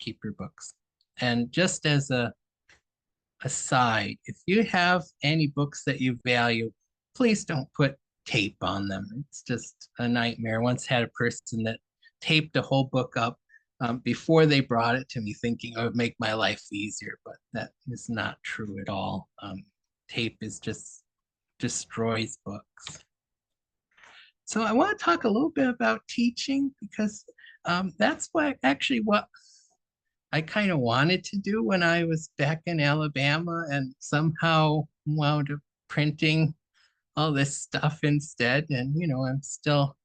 keep your books. And just as a aside, if you have any books that you value, please don't put tape on them. It's just a nightmare. I once had a person that taped a whole book up before they brought it to me, thinking it would make my life easier, but that is not true at all. Tape is just destroys books. So I want to talk a little bit about teaching because that's what I kind of wanted to do when I was back in Alabama and somehow wound up printing all this stuff instead. And, I'm still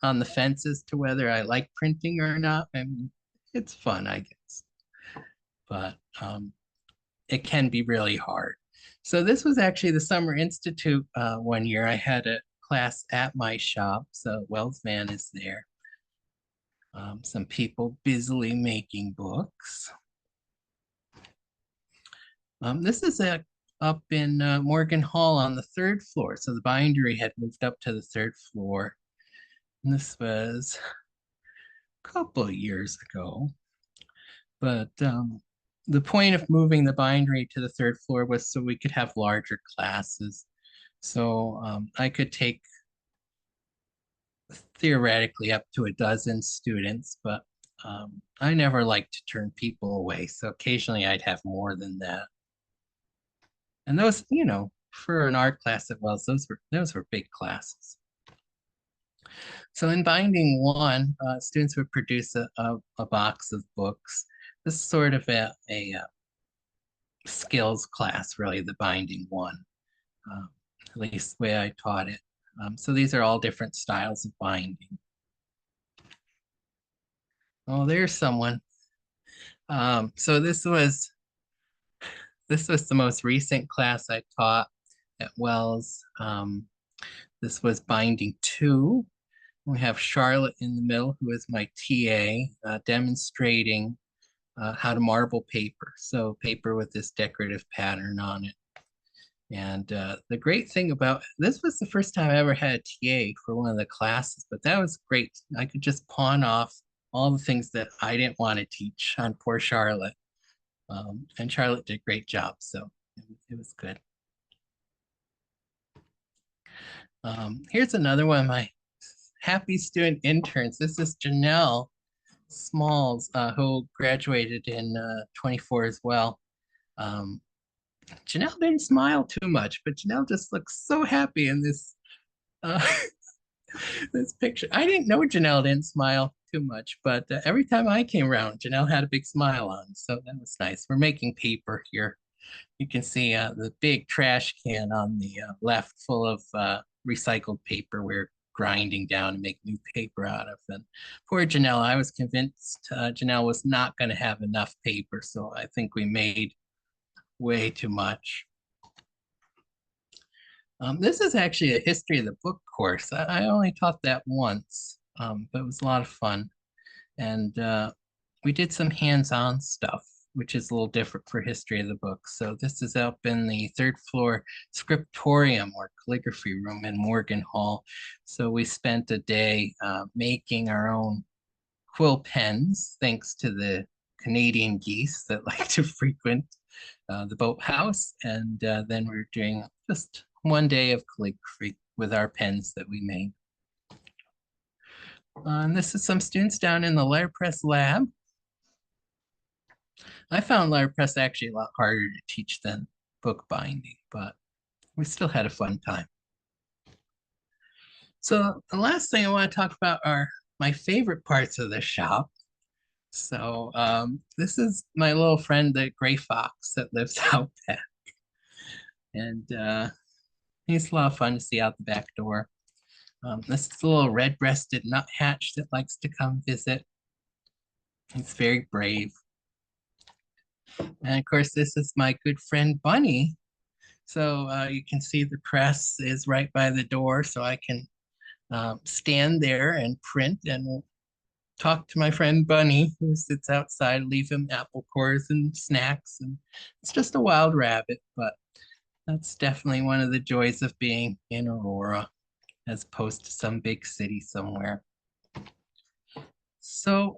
on the fence as to whether I like printing or not. I mean, it's fun, I guess, but it can be really hard. So this was actually the Summer Institute one year. I had a class at my shop, so Wells Van is there. Some people busily making books. This is up in Morgan Hall on the third floor. So the bindery had moved up to the third floor. And this was a couple of years ago. But the point of moving the bindery to the third floor was so we could have larger classes. So I could take theoretically up to a dozen students, but I never liked to turn people away. So occasionally I'd have more than that. And those, for an art class it was, those were big classes. So in binding one, students would produce a box of books. This is sort of a skills class, really, the binding one, at least the way I taught it. So these are all different styles of binding. Oh, there's someone. So this was the most recent class I taught at Wells. This was binding 2. We have Charlotte in the middle, who is my TA, demonstrating how to marble paper. So paper with this decorative pattern on it. And the great thing about this was the first time I ever had a TA for one of the classes, but that was great. I could just pawn off all the things that I didn't want to teach on poor Charlotte. And Charlotte did a great job, so it was good. Here's another one of my happy student interns. This is Janelle Smalls, who graduated in 24 as well. Janelle didn't smile too much, but Janelle just looks so happy in this uh, this picture. I didn't know Janelle didn't smile too much, but every time I came around, Janelle had a big smile on, so that was nice. We're making paper here. You can see the big trash can on the left full of recycled paper we're grinding down to make new paper out of. And poor Janelle, I was convinced Janelle was not going to have enough paper, so I think we made way too much. This is actually a history of the book course. I only taught that once, but it was a lot of fun. And we did some hands-on stuff, which is a little different for history of the book. So this is up in the third floor scriptorium or calligraphy room in Morgan Hall. So we spent a day making our own quill pens, thanks to the Canadian geese that like to frequent the boathouse. And then we're doing just one day of calligraphy with our pens that we made. And this is some students down in the letterpress lab. I found letterpress actually a lot harder to teach than bookbinding, but we still had a fun time. So the last thing I want to talk about are my favorite parts of the shop. So this is my little friend, the gray fox that lives out back. And he's a lot of fun to see out the back door. This is a little red-breasted nuthatch that likes to come visit. He's very brave. And of course, this is my good friend Bunny. So you can see the press is right by the door, so I can stand there and print and talk to my friend Bunny, who sits outside, leave him apple cores and snacks. And it's just a wild rabbit, but that's definitely one of the joys of being in Aurora, as opposed to some big city somewhere. So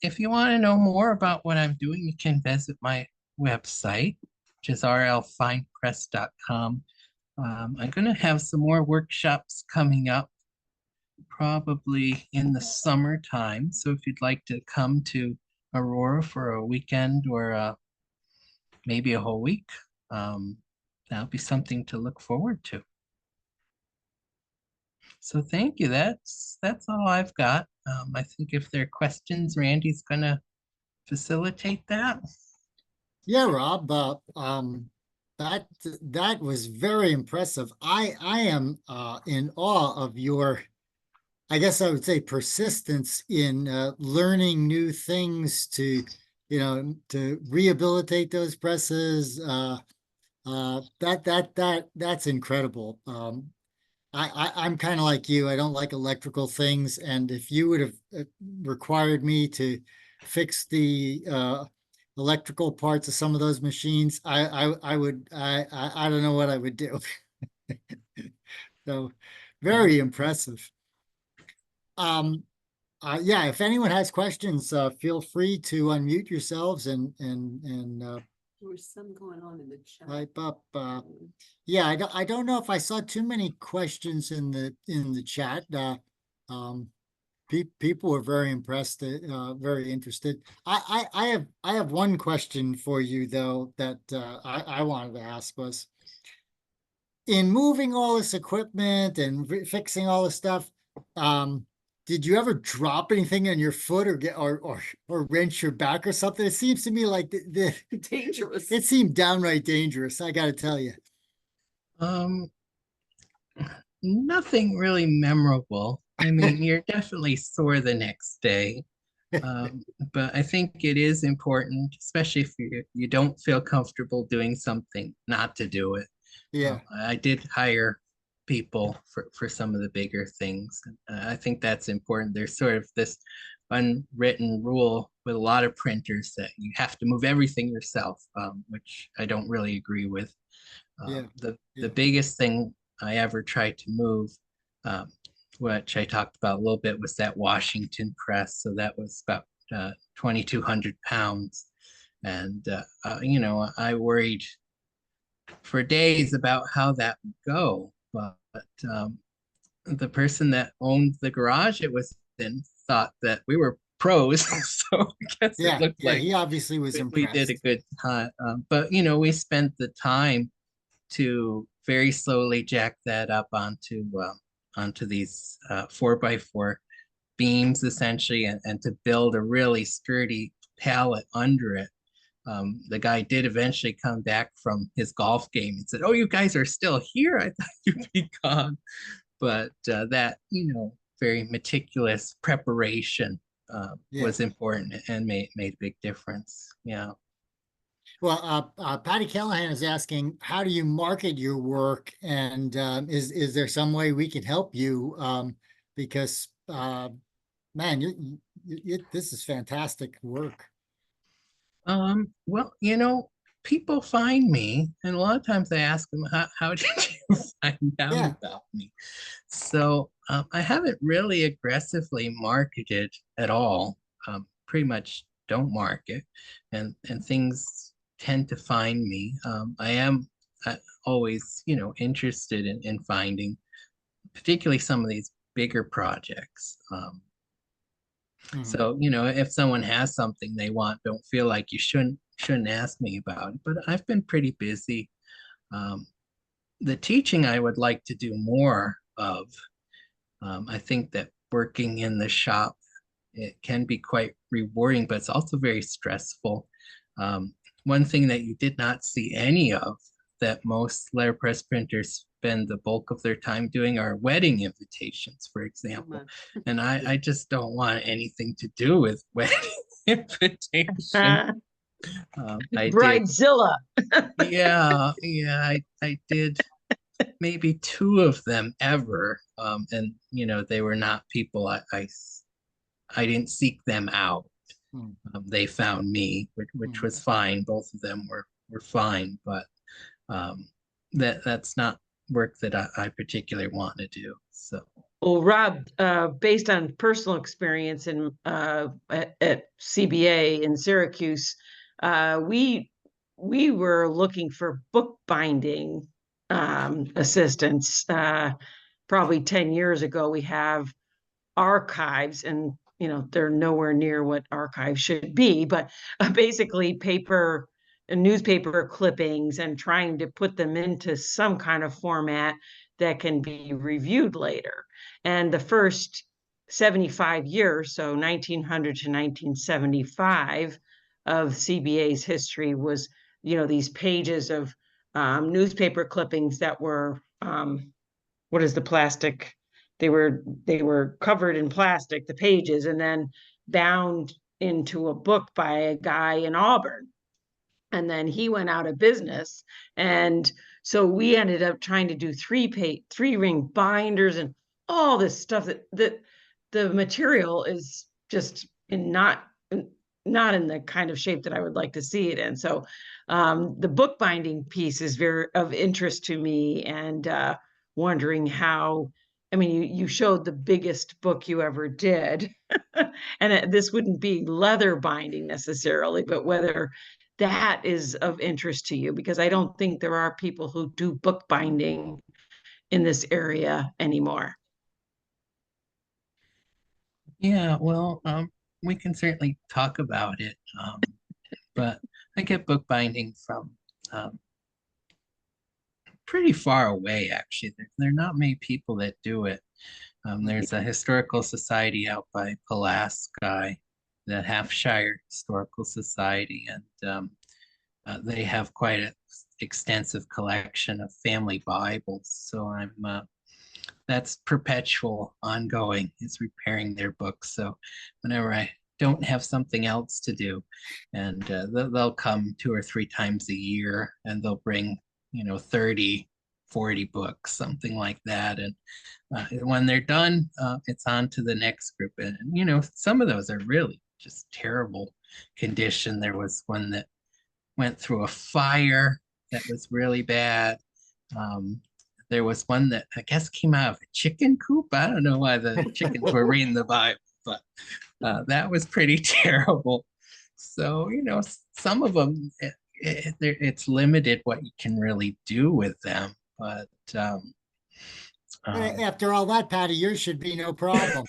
if you want to know more about what I'm doing, you can visit my website, which is rlfinepress.com. I'm going to have some more workshops coming up, probably in the summertime. So if you'd like to come to Aurora for a weekend or maybe a whole week, that'll be something to look forward to. So thank you. That's all I've got. I think if there are questions, Randy's gonna facilitate that. Yeah, Rob, that was very impressive. I am in awe of your, I guess I would say, persistence in learning new things to, to rehabilitate those presses. That's incredible. I'm kind of like you. I don't like electrical things, and if you would have required me to fix the electrical parts of some of those machines, I don't know what I would do. So very impressive. Um, Yeah, if anyone has questions, feel free to unmute yourselves and There was some going on in the chat. type up. Yeah, I don't know if I saw too many questions in the chat. People were very impressed, very interested. I have one question for you though that I wanted to ask was, in moving all this equipment and fixing all this stuff, did you ever drop anything on your foot or get or wrench your back or something? It seems to me like Dangerous. it seemed downright dangerous. I got to tell you. Um, Nothing really memorable. I mean, you're definitely sore the next day. Um, but I think it is important, especially if you don't feel comfortable doing something, not to do it. Yeah, I did hire people for some of the bigger things. I think that's important. There's sort of this unwritten rule with a lot of printers that you have to move everything yourself, which I don't really agree with. yeah, The biggest thing I ever tried to move, um, which I talked about a little bit, was that Washington press. So that was about 2,200 pounds. And, I worried for days about how that would go. But the person that owned the garage it was in thought that we were pros. So I guess it yeah, looked yeah. like He obviously was we did a impressed. good time. But, we spent the time to very slowly jack that up onto these 4x4 beams essentially, and to build a really sturdy pallet under it. The guy did eventually come back from his golf game and said, "Oh, you guys are still here? I thought you'd be gone." But that, very meticulous preparation Yeah. was important and made a big difference. Yeah. Well, Patty Callahan is asking, how do you market your work, and is there some way we can help you? Because man, this is fantastic work. Well, people find me, and a lot of times I ask them, how did you find out Yeah, about me? So I haven't really aggressively marketed at all. Pretty much don't market, and things tend to find me. I am always, interested in finding, particularly some of these bigger projects. mhm, So, if someone has something they want, don't feel like you shouldn't ask me about it. But I've been pretty busy. Um, the teaching I would like to do more of. I think that working in the shop, it can be quite rewarding, but it's also very stressful. One thing that you did not see any of that most letterpress printers spend the bulk of their time doing are wedding invitations, for example. And I just don't want anything to do with wedding invitation. I did, Bridezilla. I did maybe two of them ever. And they were not people I didn't seek them out. mm, They found me, which was fine. Both of them were fine, but that's not work that I particularly want to do. So Well, Rob, based on personal experience at CBA in Syracuse, we were looking for bookbinding assistance. Probably 10 years ago, we have archives, and they're nowhere near what archives should be, but basically paper and newspaper clippings, and trying to put them into some kind of format that can be reviewed later. And the first 75 years, so 1900 to 1975, of CBA's history was, these pages of newspaper clippings that were, what is the plastic? They were covered in plastic, the pages, and then bound into a book by a guy in Auburn. And then he went out of business. And so we ended up trying to do three ring binders and all this stuff that the material is just not in the kind of shape that I would like to see it in. So the bookbinding piece is very of interest to me, and wondering how I mean, you showed the biggest book you ever did, and this wouldn't be leather binding necessarily, but whether that is of interest to you, because I don't think there are people who do book binding in this area anymore. Yeah, well, we can certainly talk about it, but I get bookbinding from pretty far away, actually. There are not many people that do it. There's a historical society out by Pulaski, the Halfshire Historical Society, and they have quite an extensive collection of family Bibles. So that's perpetual, ongoing, is repairing their books. So whenever I don't have something else to do, and they'll come 2 or 3 times a year, and they'll bring 30, 40 books, something like that. And when they're done, it's on to the next group. And some of those are really just terrible condition. There was one that went through a fire that was really bad. There was one that I guess came out of a chicken coop. I don't know why the chickens were reading the Bible, but that was pretty terrible. So, some of them, it's limited what you can really do with them. But after all that, Patty, yours should be no problem.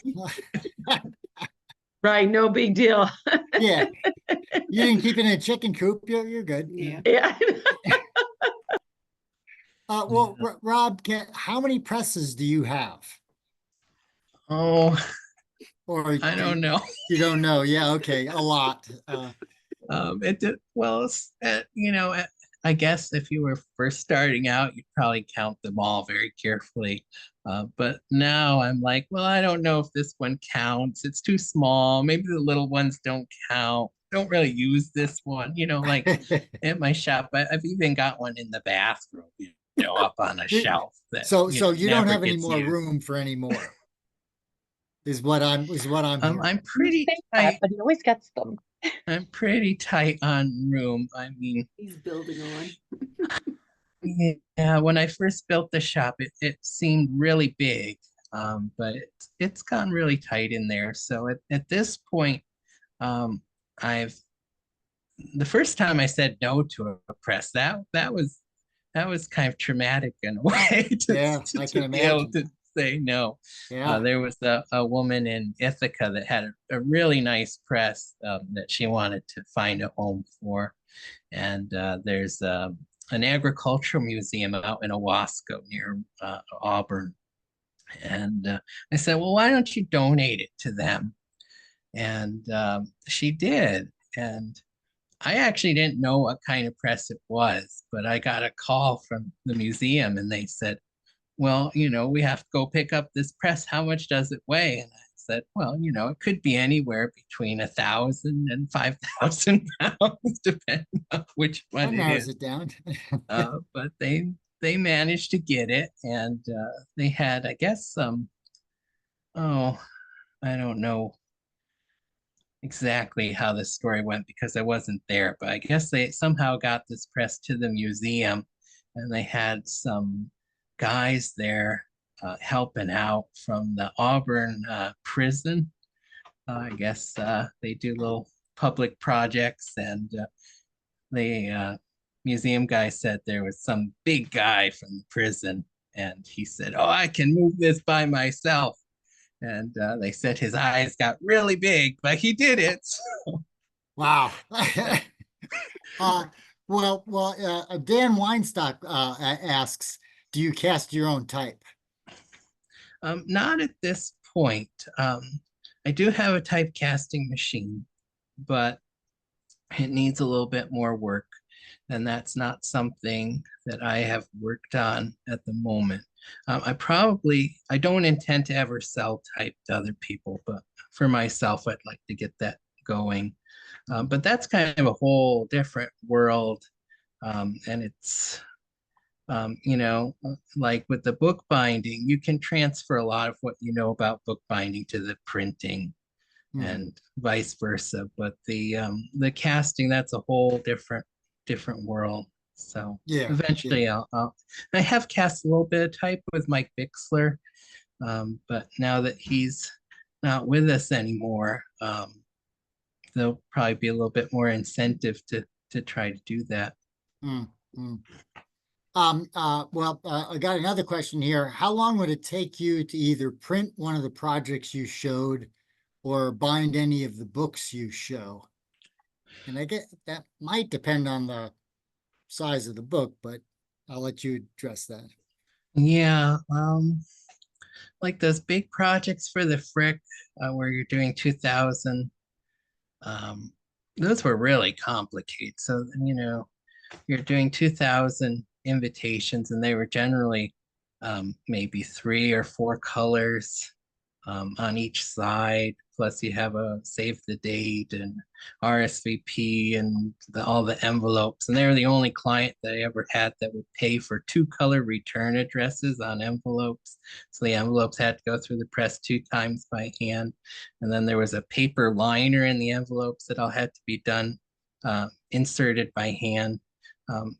Right, no big deal. Yeah, you didn't keep it in a chicken coop. You're good. Yeah. Yeah. Well, Rob, how many presses do you have? Oh, Or I don't know. You don't know? Yeah, okay, a lot. It did well. I guess if you were first starting out, you'd probably count them all very carefully. But now I'm like, well, I don't know if this one counts. It's too small. Maybe the little ones don't count. Don't really use this one. Like at my shop, I've even got one in the bathroom, up on a shelf. So you don't have any more used. room for any more. Is what I'm hearing. I'm pretty tight. But he always gets them. I'm pretty tight on room. I mean, He's building on. yeah, when I first built the shop, it seemed really big, but it's gotten really tight in there. So at this point, the first time I said no to a press, that was kind of traumatic in a way I can be able imagine. to say no. Yeah. There was a woman in Ithaca that had a really nice press that she wanted to find a home for. And there's an agricultural museum out in Owasco near Auburn. And I said, well, why don't you donate it to them? And she did. And I actually didn't know what kind of press it was, but I got a call from the museum and they said, well, we have to go pick up this press. How much does it weigh? And I said, well, it could be anywhere between 1,000 and 5,000 pounds, depending on which one That it narrows is. it down. But they managed to get it, and they had, I guess, I don't know exactly how the story went because I wasn't there, but I guess they somehow got this press to the museum, and they had some guys there helping out from the Auburn prison. I guess they do little public projects, and the museum guy said there was some big guy from the prison, and he said, oh, I can move this by myself. And they said his eyes got really big, but he did it. Wow. Dan Weinstock asks, do you cast your own type? Not at this point. I do have a type casting machine, but it needs a little bit more work, and that's not something that I have worked on at the moment. I don't intend to ever sell type to other people, but for myself, I'd like to get that going. But that's kind of a whole different world. And it's, like with the bookbinding, you can transfer a lot of what you know about bookbinding to the printing and vice versa. But the casting, that's a whole different world. So eventually I have cast a little bit of type with Mike Bixler. But now that he's not with us anymore, there'll probably be a little bit more incentive to try to do that. Mm, mm. Well, I got another question here. How long would it take you to either print one of the projects you showed or bind any of the books you show? And I get that might depend on the size of the book, but I'll let you address that. Yeah, like those big projects for the Frick, where you're doing 2,000, those were really complicated. So, you're doing 2,000 invitations, and they were generally maybe 3 or 4 colors on each side. Plus, you have a save the date and RSVP and all the envelopes. And they were the only client that I ever had that would pay for 2-color return addresses on envelopes. So the envelopes had to go through the press 2 times by hand. And then there was a paper liner in the envelopes that all had to be done, inserted by hand.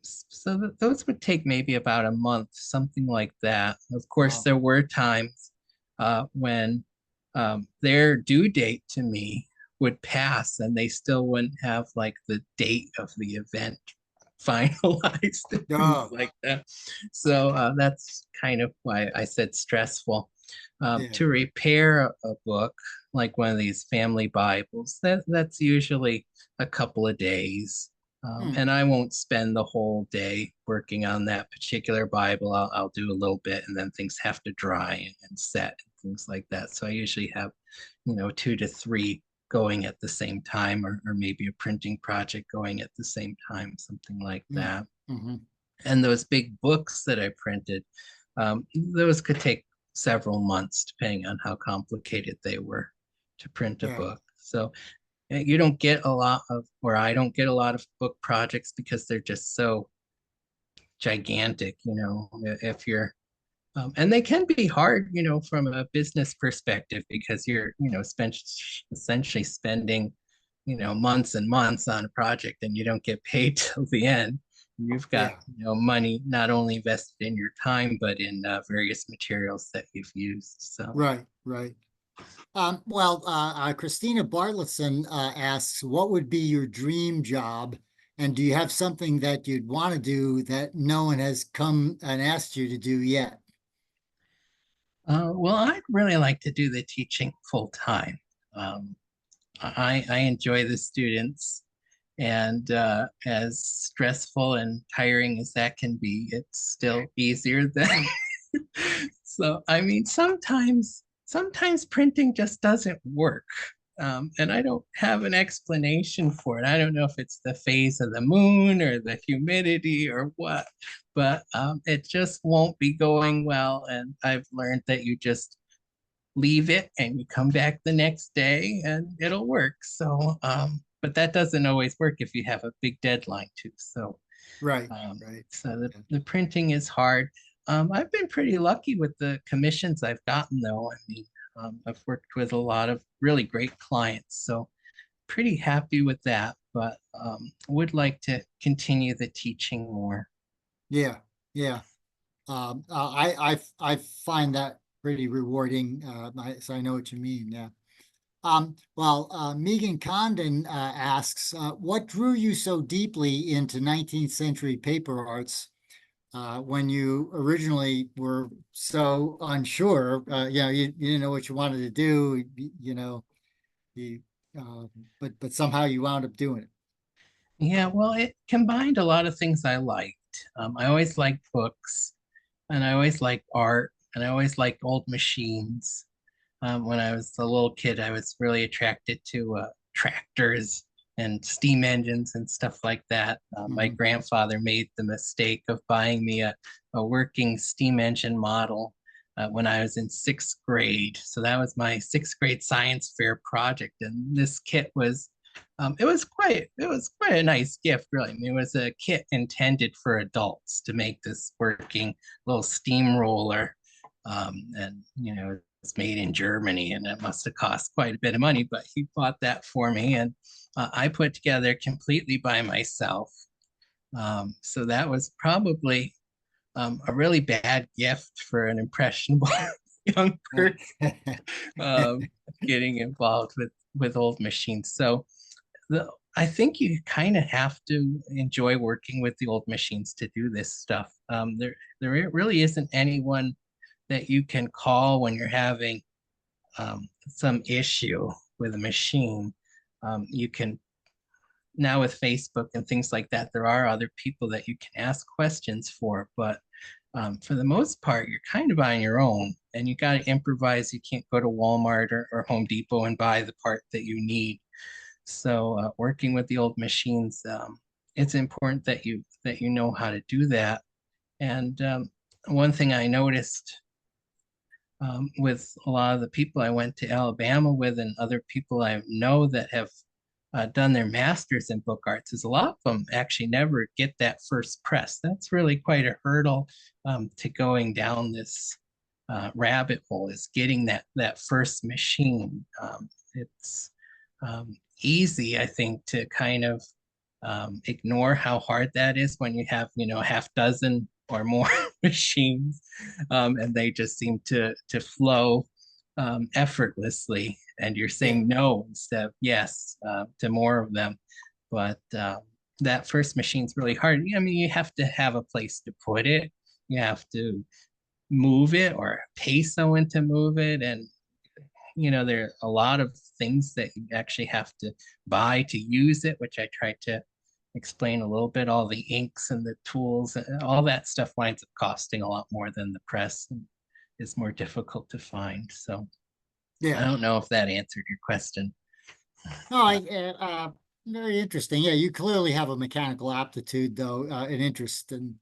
So those would take maybe about a month, something like that. Of course, Wow. there were times when their due date to me would pass and they still wouldn't have like the date of the event finalized and Oh. things like that. So that's kind of why I said stressful. Yeah. To repair a book, like one of these family Bibles, that's usually a couple of days. And I won't spend the whole day working on that particular Bible. I'll do a little bit and then things have to dry and set and things like that. So I usually have, 2 to 3 going at the same time, or maybe a printing project going at the same time, something like that. Mm-hmm. And those big books that I printed, those could take several months depending on how complicated they were to print a Yeah. book. So you don't get a lot of, or I don't get a lot of book projects because they're just so gigantic, if you're, and they can be hard, from a business perspective because you're, essentially spending, months and months on a project and you don't get paid till the end. You've got, money not only invested in your time, but in various materials that you've used. So, Right, right. Christina Bartlettson asks, what would be your dream job? And do you have something that you'd want to do that no one has come and asked you to do yet? well, I'd really like to do the teaching full time. I enjoy the students, and as stressful and tiring as that can be, it's still easier than. So, I mean, sometimes printing just doesn't work. And I don't have an explanation for it. I don't know if it's the phase of the moon or the humidity or what, but it just won't be going well. And I've learned that you just leave it and you come back the next day and it'll work. So, but that doesn't always work if you have a big deadline too. So, Right, right. so the printing is hard. I've been pretty lucky with the commissions I've gotten though. I mean, I've worked with a lot of really great clients, so pretty happy with that, but would like to continue the teaching more. Yeah, yeah. I find that pretty rewarding. So I know what you mean. Yeah. Megan Condon asks, what drew you so deeply into 19th century paper arts when you originally were so unsure? You didn't know what you wanted to do, you, but somehow you wound up doing it. Yeah, well, it combined a lot of things I liked. I always liked books, and I always liked art, and I always liked old machines. When I was a little kid, I was really attracted to tractors and steam engines and stuff like that. My grandfather made the mistake of buying me a working steam engine model when I was in 6th grade. So that was my 6th grade science fair project. And this kit was, it was quite a nice gift, really. I mean, it was a kit intended for adults to make this working little steamroller. And, it's made in Germany and it must have cost quite a bit of money, but he bought that for me and I put together completely by myself. So that was probably a really bad gift for an impressionable young person getting involved with old machines. So I think you kind of have to enjoy working with the old machines to do this stuff. There really isn't anyone that you can call when you're having some issue with a machine. You can now with Facebook and things like that, there are other people that you can ask questions but for the most part, you're kind of on your own, and you got to improvise. You can't go to Walmart or Home Depot and buy the part that you need. So working with the old machines, it's important that you know how to do that. And one thing I noticed with a lot of the people I went to Alabama with and other people I know that have done their masters in book arts is a lot of them actually never get that first press. That's really quite a hurdle to going down this rabbit hole, is getting that first machine. It's easy, I think, to kind of ignore how hard that is when you have, a half dozen or more machines, and they just seem to flow effortlessly, and you're saying no instead of yes to more of them. But that first machine's really hard. I mean, you have to have a place to put it. You have to move it or pay someone to move it. And, there are a lot of things that you actually have to buy to use it, which I tried to explain a little bit. All the inks and the tools, all that stuff winds up costing a lot more than the press, and is more difficult to find. So I don't know if that answered your question. No, very interesting. Yeah, you clearly have a mechanical aptitude, though, an interest, and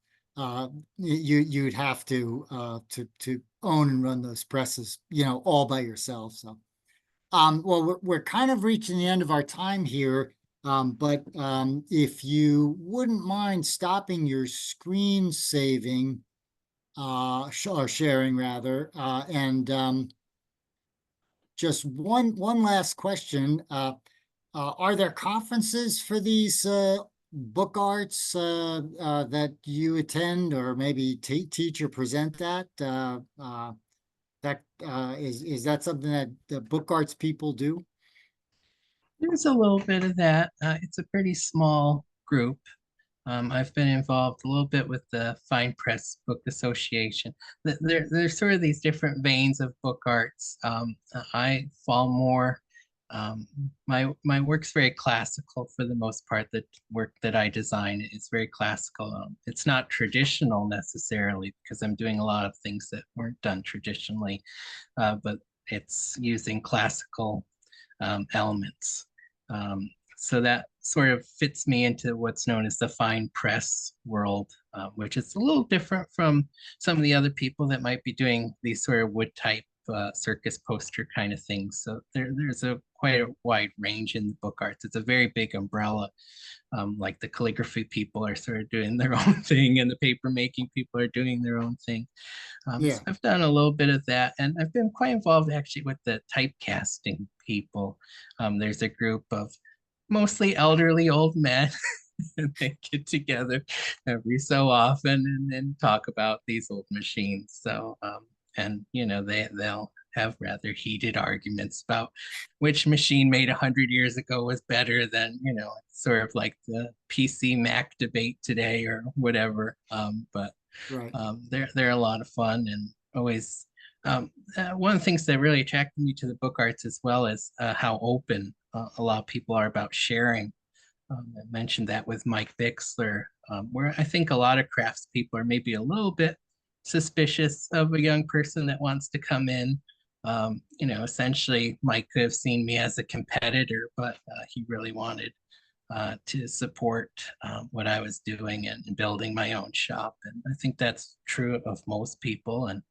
you'd have to own and run those presses, all by yourself. So, well, we're kind of reaching the end of our time here. But if you wouldn't mind stopping your screen saving, or sharing rather, and just one last question. Are there conferences for these book arts that you attend, or maybe teach or present at? Is that something that the book arts people do? There's a little bit of that. It's a pretty small group. I've been involved a little bit with the Fine Press Book Association. There's sort of these different veins of book arts. I fall more, my work's very classical for the most part. The work that I design is very classical. It's not traditional necessarily, because I'm doing a lot of things that weren't done traditionally, but it's using classical elements. So that sort of fits me into what's known as the fine press world, which is a little different from some of the other people that might be doing these sort of wood type circus poster kind of things. So there's quite a wide range in the book arts. It's a very big umbrella. Like the calligraphy people are sort of doing their own thing, and the paper making people are doing their own thing. So I've done a little bit of that, and I've been quite involved actually with the typecasting people. There's a group of mostly elderly old men, and they get together every so often and talk about these old machines. So and they'll have rather heated arguments about which machine made 100 years ago was better than, sort of like the PC Mac debate today or whatever. But Right. They're a lot of fun, and always one of the things that really attracted me to the book arts as well is how open a lot of people are about sharing. I mentioned that with Mike Bixler, where I think a lot of crafts people are maybe a little bit suspicious of a young person that wants to come in. Essentially, Mike could have seen me as a competitor, but he really wanted to support what I was doing and building my own shop. And I think that's true of most people. And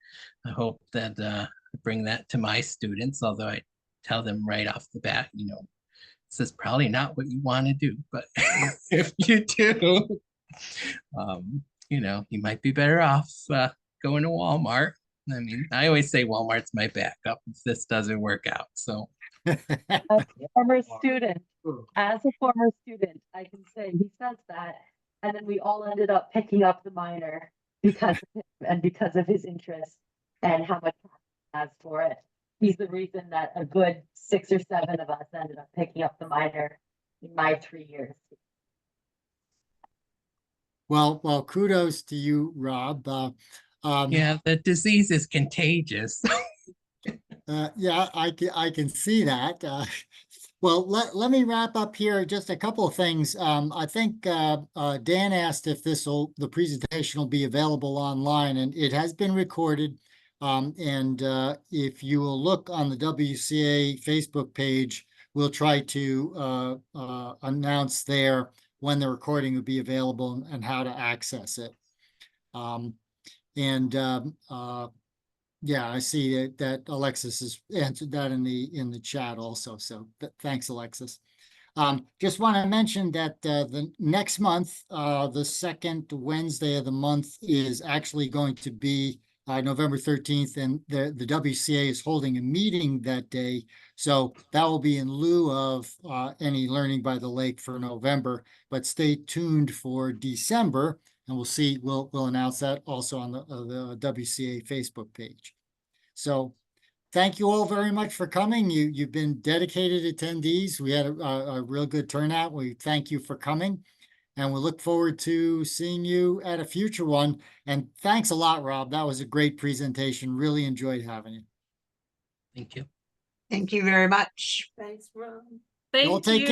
I hope that I bring that to my students, although I tell them right off the bat, this is probably not what you want to do, but if you do, you might be better off going to Walmart. I mean, I always say Walmart's my backup if this doesn't work out. So As a former student, I can say he says that, and then we all ended up picking up the minor because of him and because of his interest and how much has for it. He's the reason that a good 6 or 7 of us ended up picking up the minor in my 3 years. Well, kudos to you, Rob. Yeah, the disease is contagious. Yeah, I can see that. Well, let me wrap up here. Just a couple of things. I think Dan asked if the presentation will be available online, and it has been recorded. And if you will look on the WCA Facebook page, we'll try to announce there when the recording will be available and how to access it. Yeah, I see that Alexis has answered that in the chat also. So thanks, Alexis. Just want to mention that the next month, the second Wednesday of the month is actually going to be November 13th, and the WCA is holding a meeting that day. So that will be in lieu of any Learning by the Lake for November, but stay tuned for December. And we'll see, we'll announce that also on the WCA Facebook page. So thank you all very much for coming. You've been dedicated attendees. We had a real good turnout. We thank you for coming, and we look forward to seeing you at a future one. And thanks a lot, Rob. That was a great presentation. Really enjoyed having you. Thank you. Thank you very much. Thanks, Ron. Y'all take care.